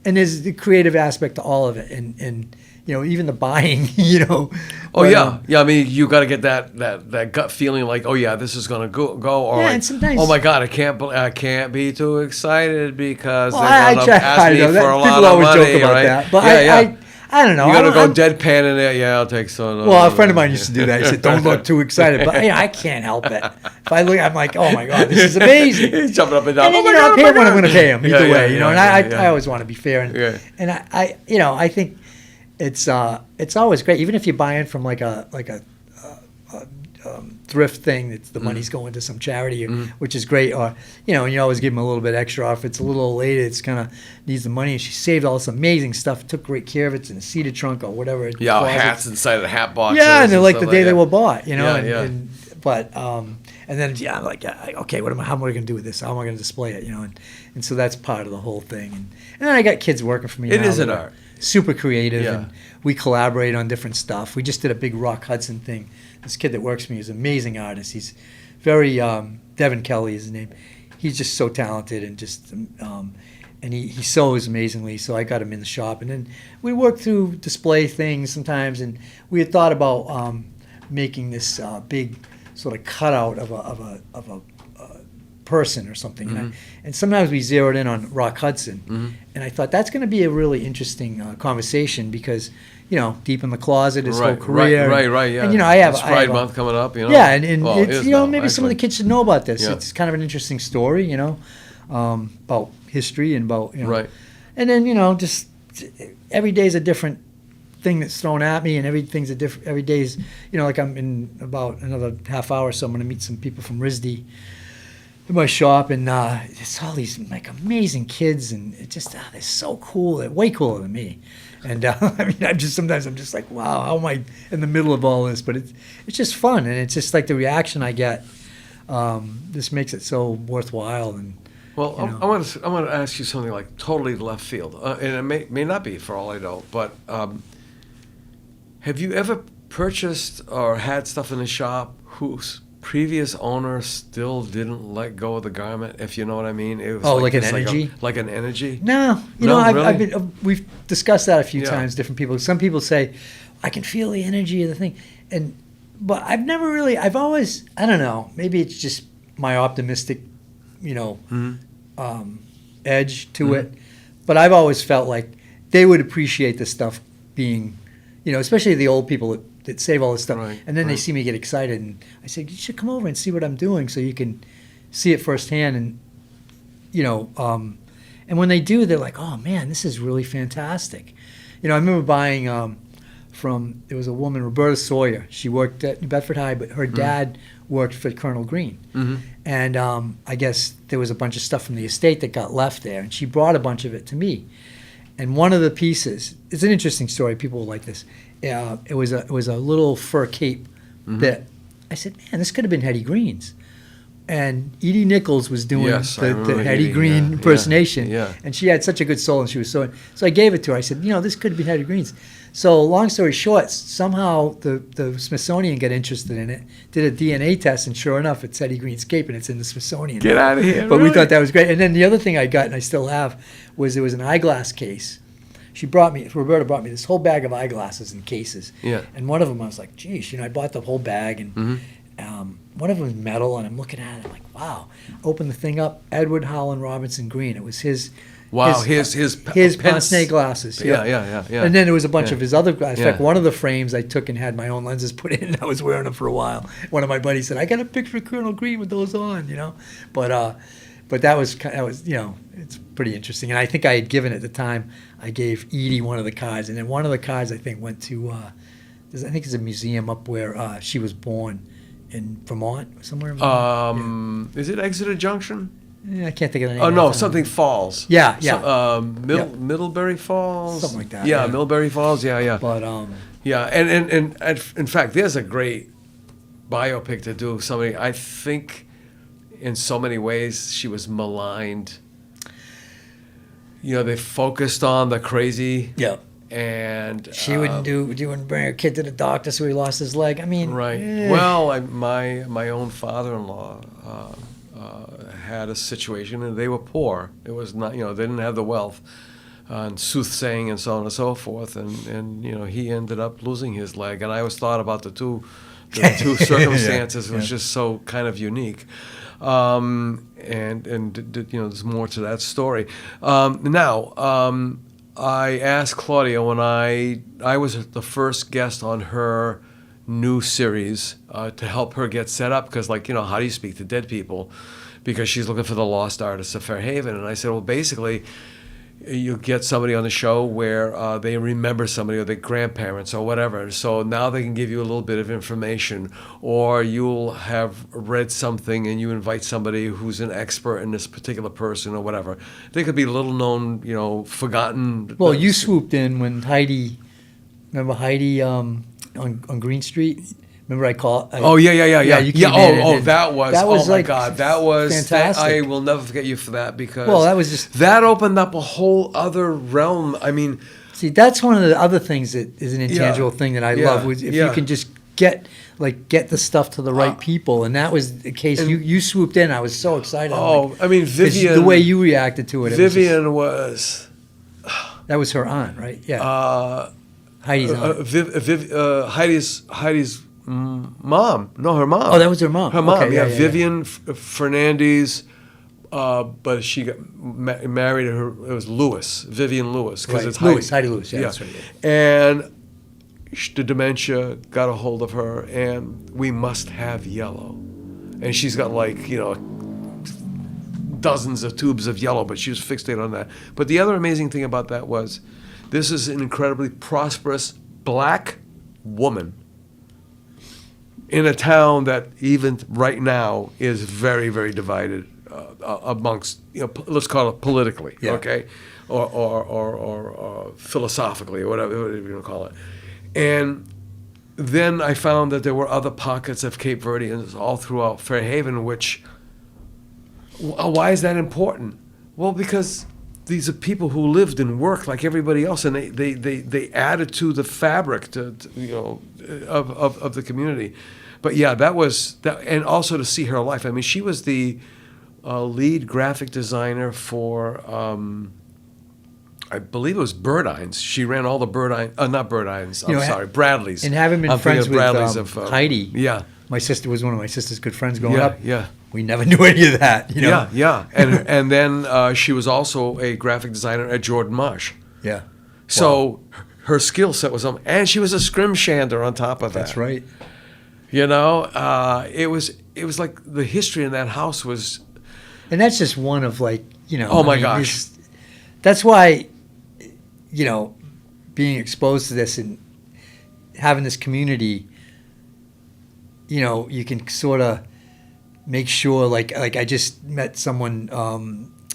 and there's the creative aspect to all of it, and even the buying. Yeah. I mean, you got to get that gut feeling, like, oh yeah, this is going to go. Or and sometimes, oh my God, I can't be too excited because they're going to ask me for a lot of money. People always joke about that, but I don't know. You're going to go deadpan in there. Yeah, I'll take some. Well, a friend of mine used to do that. He said, don't look too excited. But I can't help it. If I look, I'm like, oh my God, this is amazing. He's jumping up and down. And then, I pay him when I'm going to pay him, either way. And I always want to be fair. And I think it's always great, even if you're buying from like a thrift thing that the money's going to some charity, which is great. Or and you always give them a little bit extra off. It's a little old lady that's kind of needs the money, and she saved all this amazing stuff, took great care of it, in a seated trunk or whatever. Yeah, hats inside of the hat boxes. Yeah, and they're like the day they were bought. And then I'm like, okay, how am I going to do with this? How am I going to display it? And so that's part of the whole thing. And then I got kids working for me. It is an art. Super creative, and we collaborate on different stuff. We just did a big Rock Hudson thing. This kid that works for me is an amazing artist. He's very Devin Kelly is his name. He's just so talented and just and he sews amazingly. So I got him in the shop, and then we worked through display things sometimes. And we had thought about making this big sort of cutout of a person or something. And sometimes we zeroed in on Rock Hudson, and I thought that's going to be a really interesting conversation, because deep in the closet, his whole career. Right, yeah. And it's Pride Month coming up, Yeah, and it's, maybe some of the kids should know about this. Yeah. It's kind of an interesting story, about history and about, Right. And then, just every day's a different thing that's thrown at me, and every day's, like I'm in about another half hour or so, I'm going to meet some people from RISD in my shop, and it's all these like amazing kids, and it just they're so cool. They're way cooler than me. And I mean, sometimes I'm just like, wow, how am I in the middle of all this? But it's just fun, and it's just like the reaction I get. This makes it so worthwhile. And well, I want to ask you something like totally left field, and it may not be, for all I know. But have you ever purchased or had stuff in the shop whose previous owner still didn't let go of the garment, if you know what I mean? It was like an energy? Like an energy? No. I've been, we've discussed that a few times, different people. Some people say, I can feel the energy of the thing. But I've always, I don't know, maybe it's just my optimistic, edge to it. But I've always felt like they would appreciate the stuff being, especially the old people that save all this stuff. Right, and then they see me get excited, and I say, you should come over and see what I'm doing so you can see it firsthand. And And when they do, they're like, oh man, this is really fantastic. You know, I remember buying there was a woman, Roberta Sawyer. She worked at New Bedford High, but her dad worked for Colonel Green. Mm-hmm. And I guess there was a bunch of stuff from the estate that got left there, and she brought a bunch of it to me. And one of the pieces, it's an interesting story. People will like this. It was a little fur cape that I said, man, this could have been Hetty Green's. And Edie Nichols was doing the Hetty Green impersonation. Yeah. And she had such a good soul, and she was so I gave it to her. I said, you know, this could have been Hetty Green's. So long story short, somehow the Smithsonian got interested in it, did a DNA test, and sure enough, it's Hetty Green's cape, and it's in the Smithsonian. Get out of here. But really? we thought that was great. And then the other thing I got, and I still have, was there was an eyeglass case. Roberta brought me this whole bag of eyeglasses in cases. Yeah. And one of them, I was like, geez, you know, I bought the whole bag, and one of them was metal, and I'm looking at it, I'm like, wow. Open the thing up, Edward Howland Robinson Green. It was his. Wow, his pince-nez glasses. Yeah. And then there was a bunch of his other glasses. In Yeah. fact, one of the frames I took and had my own lenses put in, and I was wearing them for a while. One of my buddies said, I got a picture of Colonel Green with those on, you know. But that was, you know, it's pretty interesting. And I think I had given at the time, I gave Edie one of the cards. And then one of the cards, I think, went to, I think it's a museum up where she was born in Vermont, somewhere in Vermont. Is it Exeter Junction? I can't think of the name. Oh no, something Falls. Yeah. Middlebury Falls. Something like that. Yeah, Middlebury Falls. Yeah. But yeah, and in fact, there's a great biopic to do. Somebody, I think, in so many ways, she was maligned. You know, they focused on the crazy. Yeah. And she wouldn't bring her kid to the doctor, so he lost his leg. I mean, right. Well, my own father-in-law had a situation, and they were poor. It was not, you know, they didn't have the wealth, and soothsaying and so on and so forth, and you know, he ended up losing his leg. And I always thought about the two circumstances. It was just so kind of unique. And you know, there's more to that story. Now, I asked Claudia when I was the first guest on her new series to help her get set up, because, like, you know, how do you speak to dead people? Because she's looking for the lost artists of Fairhaven. And I said, well, basically, you get somebody on the show where they remember somebody, or their grandparents or whatever. So now they can give you a little bit of information, or you'll have read something and you invite somebody who's an expert in this particular person or whatever. They could be little known, you know, forgotten. Well, you swooped in when remember Heidi on Green Street? Remember I called? Oh yeah. You came in That was oh my like God, that was fantastic. I will never forget you for that, because that was just that opened up a whole other realm. I mean, see, that's one of the other things that is an intangible thing that I love. Was if you can just get the stuff to the right people, and that was the case. You swooped in. I was so excited. I mean, Vivian, the way you reacted to it. Vivian was that was her aunt, right? Yeah. Heidi's aunt. Heidi's mom. No, her mom. Oh, that was her mom. Her mom. Okay, yeah, Vivian Fernandez. But she got married. It was Vivian Lewis, because it's Heidi Lewis. Yeah, that's right. Yeah. And the dementia got a hold of her, and we must have yellow. And she's got, like, you know, dozens of tubes of yellow, but she was fixated on that. But the other amazing thing about that was, this is an incredibly prosperous black woman in a town that even right now is very, very divided amongst, you know, let's call it politically, okay, or philosophically, or whatever you want to call it. And then I found that there were other pockets of Cape Verdeans all throughout Fairhaven, which, why is that important? Well, because these are people who lived and worked like everybody else, and they added to the fabric, to you know, of the community. But yeah, that was that, and also to see her life. I mean, she was the lead graphic designer for, I believe it was Burdines. She ran all the Burdines. I'm sorry, Bradley's. And having been friends with Heidi, yeah, my sister was one of my sister's good friends growing up. Yeah. We never knew any of that, you know. Yeah. And then she was also a graphic designer at Jordan Marsh. Yeah. So her skill set was and she was a scrimshander on top of that. That's right. You know, it was like the history in that house was. And that's just one of, like, you know. Oh my gosh. that's why, being exposed to this and having this community, you can sort of make sure, like I just met someone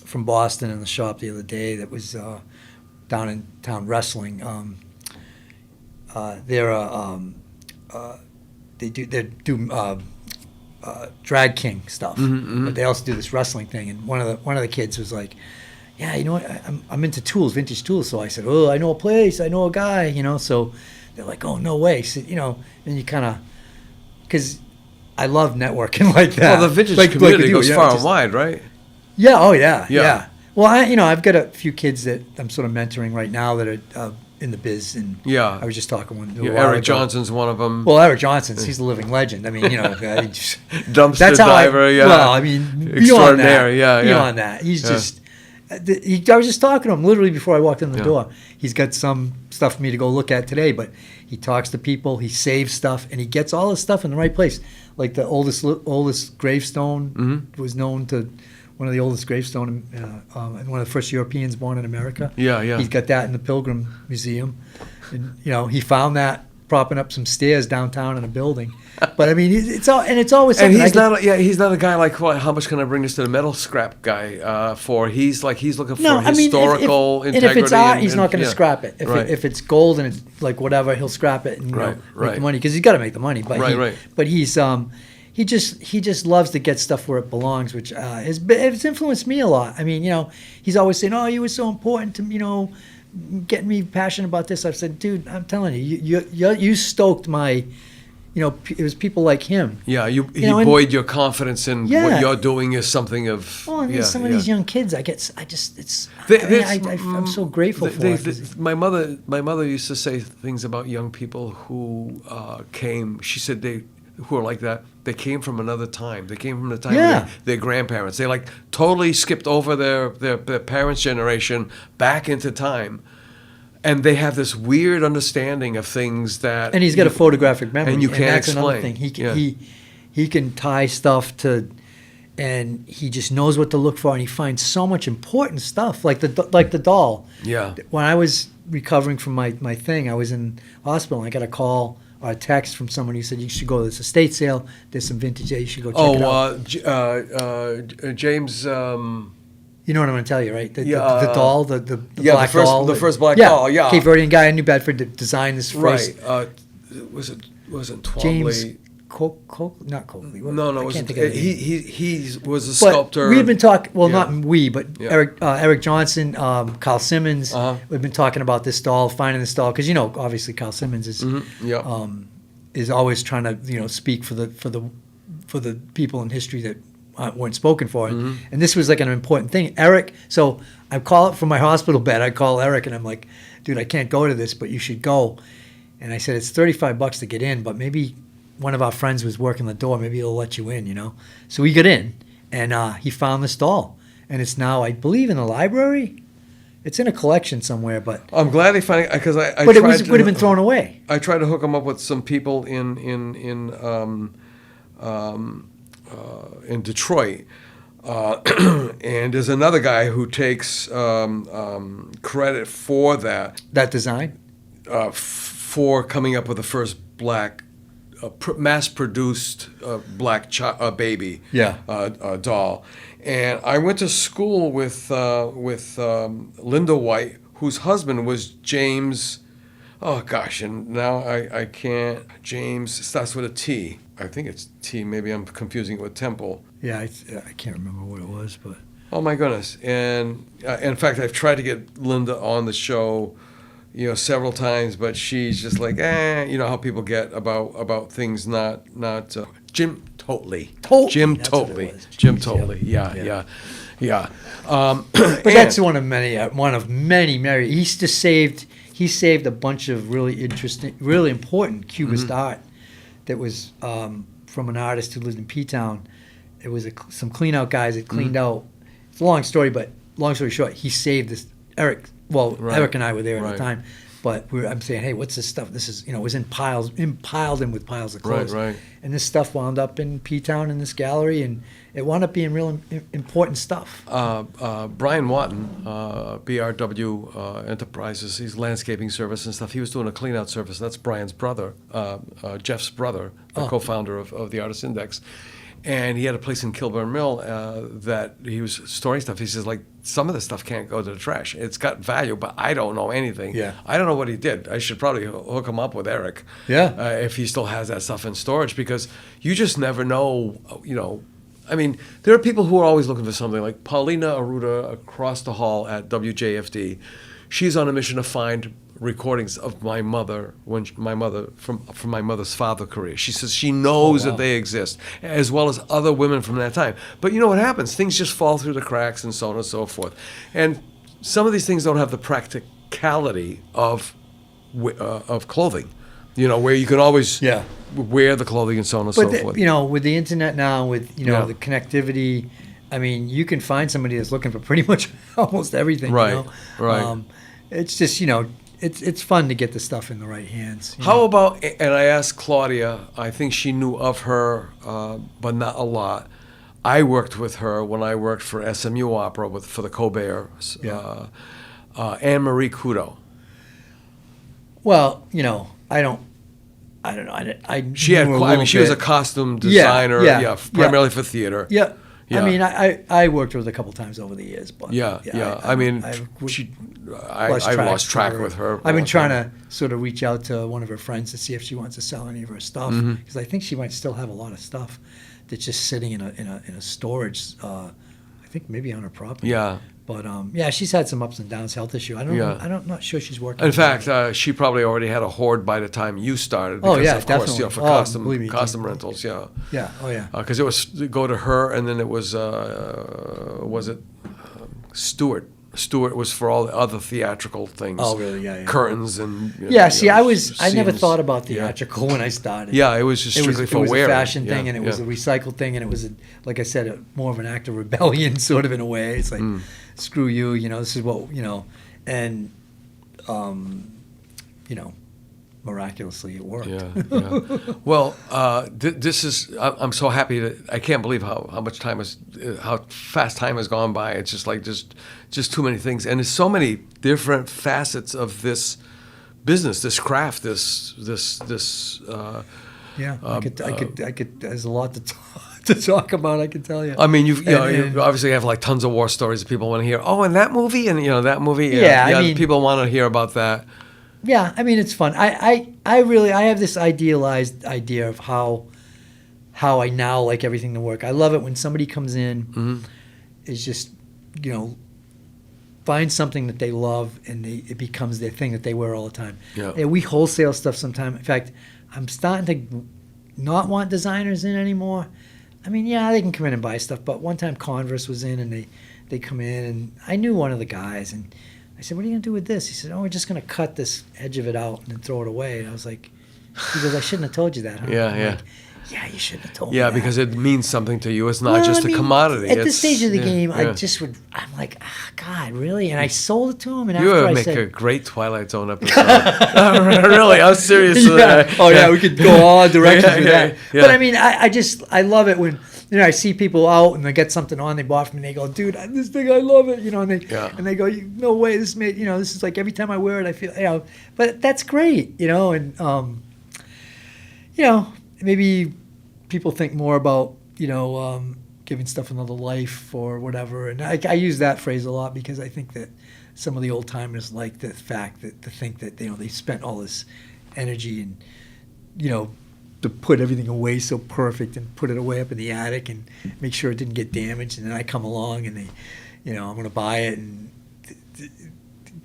from Boston in the shop the other day that was down in town wrestling. They do drag king stuff, but they also do this wrestling thing. And one of the kids was like, "Yeah, you know what? I'm into tools, vintage tools." So I said, "Oh, I know a place, I know a guy." So they're like, "Oh, no way." So, and you kind of, because I love networking like that. Well, the vintage community goes far and wide, right? Yeah. Oh, yeah. Well, I've got a few kids that I'm sort of mentoring right now that are in the biz, and I was just talking with Eric Johnson's one of them. Well, Eric Johnson's, he's a living legend. I mean, dumpster diver. Well, I mean, extraordinary. Beyond that, he's just. I was just talking to him literally before I walked in the door. He's got some stuff for me to go look at today, but he talks to people, he saves stuff, and he gets all his stuff in the right place. Like the oldest gravestone was known to one of the oldest gravestone, one of the first Europeans born in America. Yeah. He's got that in the Pilgrim Museum, and he found that propping up some stairs downtown in a building. But I mean, it's always something. And he's not a guy like, well, how much can I bring this to the metal scrap guy for? He's looking for historical integrity. And if it's art, he's not going to scrap it. If it's gold and it's like whatever, he'll scrap it and make the money, because he's got to make the money. But but he's he just loves to get stuff where it belongs, which it's influenced me a lot. I mean, he's always saying, "Oh, you were so important to getting me passionate about this." I've said, "Dude, I'm telling you, you stoked my." It was people like him. Yeah, he buoyed your confidence in what you're doing is something of. Well, and some of these young kids, I'm so grateful for it. My mother used to say things about young people who came. She said who are like that. They came from another time. They came from the time of their grandparents. They totally skipped over their parents' generation back into time. And they have this weird understanding of things that, and he's got a photographic memory, and you can't that's explain. Another thing. He can tie stuff to, and he just knows what to look for, and he finds so much important stuff, like the doll. Yeah. When I was recovering from my thing, I was in hospital, and I got a call or a text from someone who said, "You should go to this estate sale. There's some vintage there. You should go check it out." James. You know what I'm going to tell you, right? The doll, the black doll. The first black doll, yeah. Cape Verdean guy in New Bedford that designed this phrase. Right. Wasn't Twombly? James not Coakley. No, he was a sculptor. But we had been talking, not we, but Eric Johnson, Carl Simmons, we've been talking about this doll, finding this doll, because, obviously Carl Simmons is always trying to, speak for the people in history that weren't spoken for. And this was like an important thing. Eric, so I call it from my hospital bed. I call Eric and I'm like, "Dude, I can't go to this, but you should go." And I said, "It's $35 to get in, but maybe one of our friends was working the door. Maybe he'll let you in, So we got in, and he found this doll. And it's now, I believe, in the library. It's in a collection somewhere, but... I'm glad they found it, because I but it would have been thrown away. I tried to hook him up with some people in Detroit, and there's another guy who takes credit for that design, for coming up with the first black, mass-produced black baby doll. And I went to school with Linda White, whose husband was James. Oh gosh, and now I can't. James starts with a T. I think it's T. Maybe I'm confusing it with Temple. Yeah, I can't remember what it was, but. Oh my goodness! And in fact, I've tried to get Linda on the show, several times, but she's just like, how people get about things not. Jim Totley. Jim Totley. Jim Totley. Yeah. But that's one of many. He saved a bunch of really interesting, really important Cubist art that was from an artist who lived in P-Town. It was some clean-out guys that cleaned out. It's a long story, but long story short, he saved this. Eric and I were there at the time. But I'm saying, hey, what's this stuff? This is, it was piled in with piles of clothes. Right. And this stuff wound up in P-Town in this gallery, and it wound up being real important stuff. Brian Watton, BRW Enterprises, he's landscaping service and stuff. He was doing a clean out service. That's Brian's brother, Jeff's brother, the co-founder of the Artist Index. And he had a place in Kilburn Mill that he was storing stuff. He says, like, some of the stuff can't go to the trash. It's got value, but I don't know anything. Yeah. I don't know what he did. I should probably hook him up with Eric. Yeah. If he still has that stuff in storage, because you just never know, I mean, there are people who are always looking for something, like Paulina Aruda across the hall at WJFD. She's on a mission to find recordings of my mother from my mother's father career. She says she knows that they exist, as well as other women from that time. But you know what happens? Things just fall through the cracks and so on and so forth. And some of these things don't have the practicality of clothing, where you can always wear the clothing and so on and so forth. With the internet now, with the connectivity, I mean, you can find somebody that's looking for pretty much almost everything. Right. Right. It's just it's fun to get the stuff in the right hands. How about, and I asked Claudia, I think she knew of her, but not a lot. I worked with her when I worked for SMU Opera for the Colbert, Anne-Marie Kudo. Well, I don't know. She was a costume designer, primarily for theater. Yeah. Yeah. I mean, I worked with her a couple times over the years, but I lost track with her. I've been trying to sort of reach out to one of her friends to see if she wants to sell any of her stuff, because I think she might still have a lot of stuff that's just sitting in a storage. I think maybe on her property. Yeah. But she's had some ups and downs, health issue. I don't know. I'm not sure she's working. In fact, she probably already had a hoard by the time you started. Because, of definitely. Course, for costume rentals, Yeah. Oh yeah. Because it was go to her, and then it was Stewart. Stewart was for all the other theatrical things. Oh really? Yeah. Curtains and. I never thought about theatrical when I started. Yeah, it was just strictly for wearing. It was a fashion thing, and it was a recycled thing, and it was, like I said, more of an act of rebellion, sort of in a way. It's like, screw you, this is what, and, miraculously it worked. Yeah. Well, this is, I'm so happy that, I can't believe how much time how fast time has gone by. It's just like, just too many things. And there's so many different facets of this business, this craft, this. I could. There's a lot to talk about. I can tell you. I mean, you obviously have like tons of war stories that people want to hear. Oh, and that movie, and that movie. Yeah, I mean, people want to hear about that. Yeah, I mean, it's fun. I have this idealized idea of how I now like everything to work. I love it when somebody comes in, is just find something that they love, and it becomes their thing that they wear all the time. Yeah. And we wholesale stuff sometimes. In fact, I'm starting to not want designers in anymore. I mean, they can come in and buy stuff, but one time Converse was in, and they come in, and I knew one of the guys, and I said, what are you going to do with this? He said, we're just going to cut this edge of it out and then throw it away. And I was like, he goes, I shouldn't have told you that, huh? Yeah. Like, you shouldn't have told me that. Yeah, because it means something to you. It's not just a commodity. At this stage of the game, I'm like, God, really? And I sold it to him, and you after would I make said, a great Twilight Zone episode. Really, I'm serious. we could go all directions with that. Yeah. But I mean, I love it when I see people out and they get something on they bought from me, and they go, dude, this thing, I love it, and they go, no way, this made, this is like every time I wear it, I feel, but that's great, and maybe people think more about, giving stuff another life or whatever. And I use that phrase a lot because I think that some of the old timers like the fact that to think that, they spent all this energy and, to put everything away so perfect and put it away up in the attic and make sure it didn't get damaged. And then I come along and I'm going to buy it, and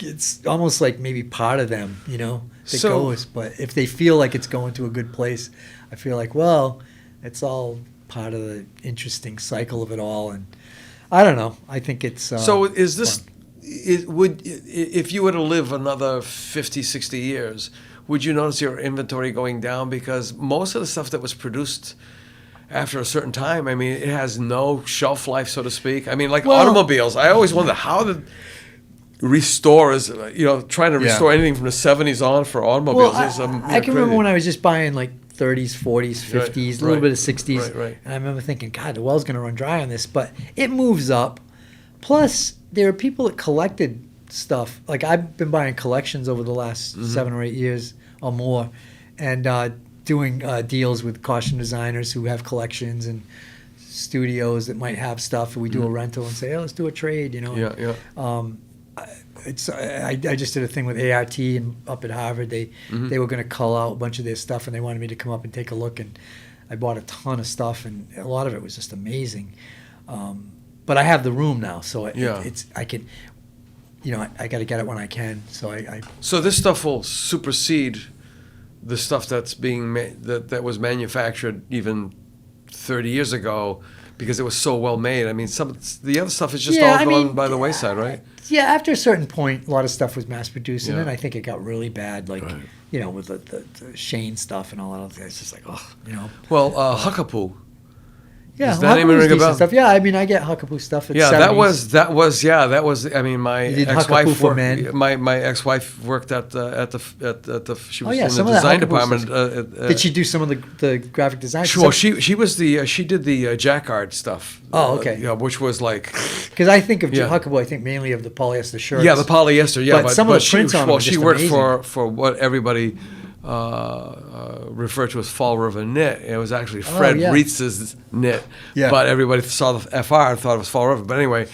it's almost like maybe part of them, that goes. But if they feel like it's going to a good place, I feel like, well, it's all part of the interesting cycle of it all. And I don't know. I think it's so is this fun. If you were to live another 50, 60 years, would you notice your inventory going down? Because most of the stuff that was produced after a certain time, I mean, it has no shelf life, so to speak. I mean, like automobiles. I always wonder, how did restores, trying to restore anything from the 70s on for automobiles. I can remember when I was just buying like 30s, 40s, 50s, a little bit of 60s. Right. And I remember thinking, God, the well's going to run dry on this. But it moves up. Plus, there are people that collected stuff. Like I've been buying collections over the last 7 or 8 years or more, and doing deals with costume designers who have collections and studios that might have stuff. And we do a rental and say, oh, let's do a trade, I just did a thing with ART and up at Harvard. They were going to cull out a bunch of their stuff, and they wanted me to come up and take a look. And I bought a ton of stuff, and a lot of it was just amazing. But I have the room now, so I can, I got to get it when I can. So this stuff will supersede the stuff that's being that was manufactured even 30 years ago, because it was so well made. I mean, the other stuff is just all gone by the wayside, right? Yeah, after a certain point, a lot of stuff was mass produced, and then I think it got really bad, with the Shane stuff and all that. It's just like, Well, Huckapoo. Yeah, does that even ring a bell? Stuff. Yeah, I mean, I get Huckapoo stuff. At 70s. that was. I mean, my ex-wife worked. My ex-wife worked at the. She was in the design department. Did she do some of the graphic design? Sure, she was she did the jacquard stuff. Oh, okay. Which was like. Because I think of Huckapoo, I think mainly of the polyester shirts. Yeah, the polyester. Yeah, but some of the prints on them. Well, she worked for what everybody. Referred to as Fall River knit. It was actually Fred Rietz's knit, but everybody saw the FR and thought it was Fall River. But anyway,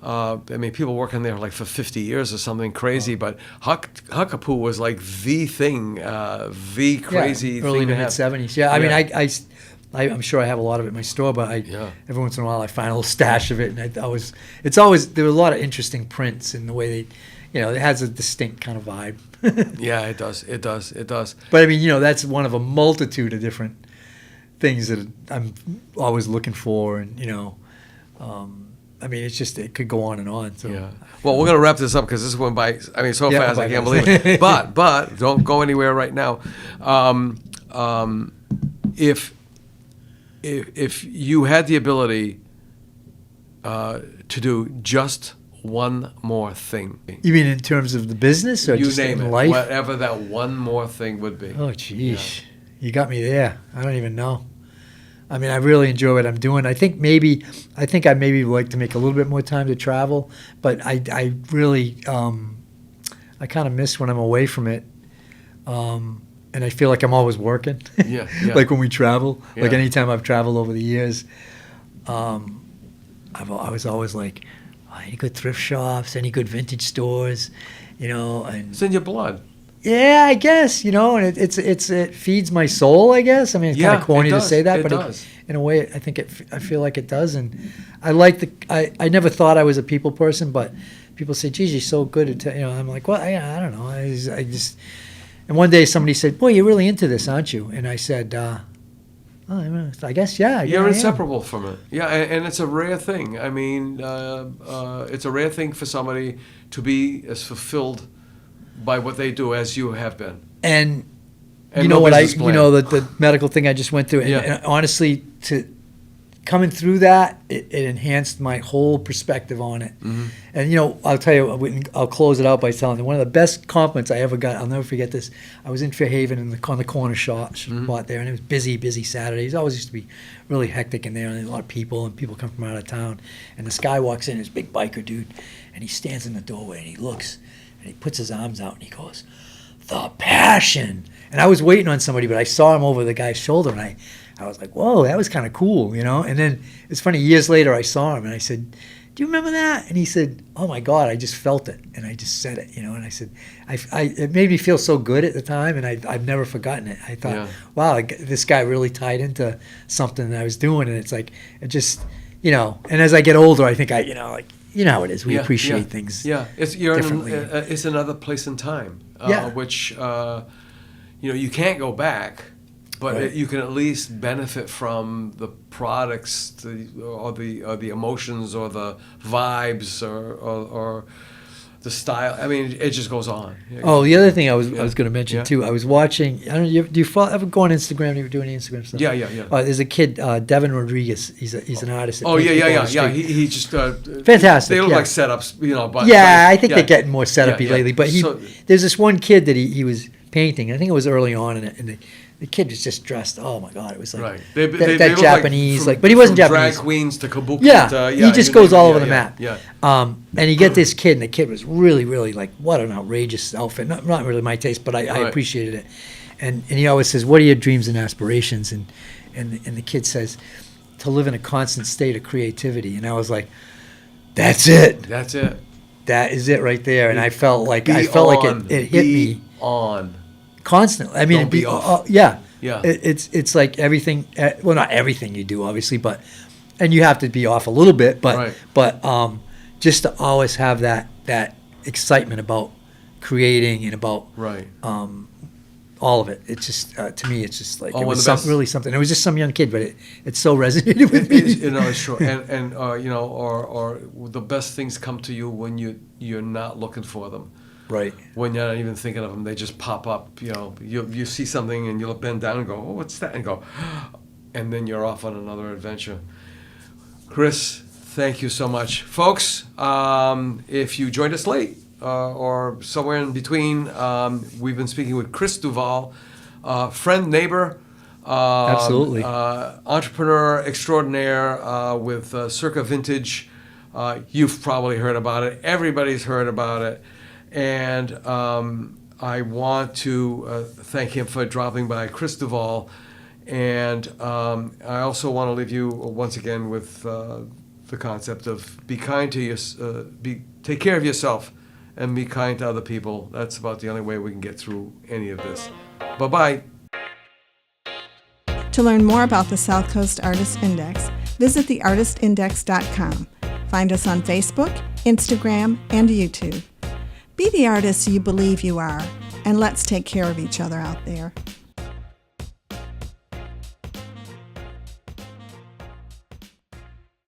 I mean, people working there like for 50 years or something crazy. But Huckapoo was like the thing, the crazy early thing to mid 70s. Yeah, I mean, I'm sure I have a lot of it in my store, but every once in a while I find a little stash of it, and there were a lot of interesting prints in the way they. It has a distinct kind of vibe. Yeah, it does. But I mean, that's one of a multitude of different things that I'm always looking for, and I mean, it could go on and on. So. Yeah. Well, we're gonna wrap this up because this went by. I mean, so fast I can't believe it. But don't go anywhere right now. If you had the ability to do just one more thing. You mean in terms of the business, or just in life? Whatever that one more thing would be. Oh, geez. Yeah. You got me there. I don't even know. I mean, I really enjoy what I'm doing. I think I maybe would like to make a little bit more time to travel, but I really, I kind of miss when I'm away from it. And I feel like I'm always working. Yeah. Like when we travel, like anytime I've traveled over the years, I was always like, any good thrift shops, any good vintage stores, and it's in your blood. Yeah, I guess, and it feeds my soul, I guess. I mean, it's kind of corny to say that, but in a way, I think I feel like it does. And I like I never thought I was a people person, but people say, geez, you're so good at, I'm like, well, I don't know. I just, and one day somebody said, boy, you're really into this, aren't you? And I said, I guess, yeah. You're inseparable from it. Yeah, and it's a rare thing. I mean, it's a rare thing for somebody to be as fulfilled by what they do as you have been. And you know what the medical thing I just went through. And honestly, coming through that, it enhanced my whole perspective on it. Mm-hmm. And I'll tell you, I'll close it out by telling you one of the best compliments I ever got. I'll never forget this. I was in Fairhaven on the corner spot there, and it was busy Saturdays. It always used to be really hectic in there, and a lot of people, and people come from out of town. And this guy walks in, this big biker dude, and he stands in the doorway and he looks, and he puts his arms out and he goes, "The passion." And I was waiting on somebody, but I saw him over the guy's shoulder, and I was like, whoa, that was kind of cool, And then it's funny, years later I saw him and I said, do you remember that? And he said, oh my God, I just felt it. And I just said it, And I said, it made me feel so good at the time, and I've never forgotten it. I thought, wow, this guy really tied into something that I was doing. And it's like, it just, and as I get older, I think how it is. We appreciate things differently. It's another place and time, which, you can't go back. But you can at least benefit from the products, or the emotions, or the vibes, or the style. I mean, it just goes on. Oh, the other thing I was going to mention Yeah. too. I was watching. I don't know. Do you follow, ever go on Instagram? You doing Instagram stuff? Yeah. There's a kid, Devin Rodriguez. He's an artist. that Oh paints people on yeah. the street. He just Fantastic. They look yeah. like setups, But Yeah, I think yeah. they're getting more setup-y Yeah, yeah. lately. But So- there's this one kid that he was painting. I think it was early on, and the kid was just dressed. Oh my God, it was like Right. that They look Japanese, from- but he wasn't from Japanese. Drag queens to kabuki. Yeah, to, he just you goes name it. all Yeah, over the yeah, map. Yeah. And you get this kid, and the kid was really, really like, what an outrageous outfit. Not really my taste, but I Right. appreciated it. And he always says, "What are your dreams and aspirations?" And the kid says, "To live in a constant state of creativity." And I was like, "That's it. That's it. That is it right there." And I felt like Be it hit Be me on. constantly. I mean, Don't it'd be be off. yeah. Yeah. It's like everything. Well, not everything you do, obviously, but and you have to be off a little bit. Right. But just to always have that excitement about creating and about Right. all of it. It's just to me, it's just like Oh, it one of was the best- really something. It was just some young kid, but it so resonated with me. It's true. And or the best things come to you when you're not looking for them. Right. When you're not even thinking of them, they just pop up. You see something and you'll bend down and go, "Oh, what's that?" And go, and then you're off on another adventure. Chris, thank you so much, folks. If you joined us late or somewhere in between, we've been speaking with Chris Duval, friend, neighbor, Absolutely. entrepreneur extraordinaire with Circa Vintage. You've probably heard about it. Everybody's heard about it. And I want to thank him for dropping by, Chris Duval. And I also want to leave you once again with the concept of be kind to take care of yourself and be kind to other people. That's about the only way we can get through any of this. Bye-bye. To learn more about the South Coast Artist Index, visit theartistindex.com. Find us on Facebook, Instagram, and YouTube. Be the artist you believe you are, and let's take care of each other out there.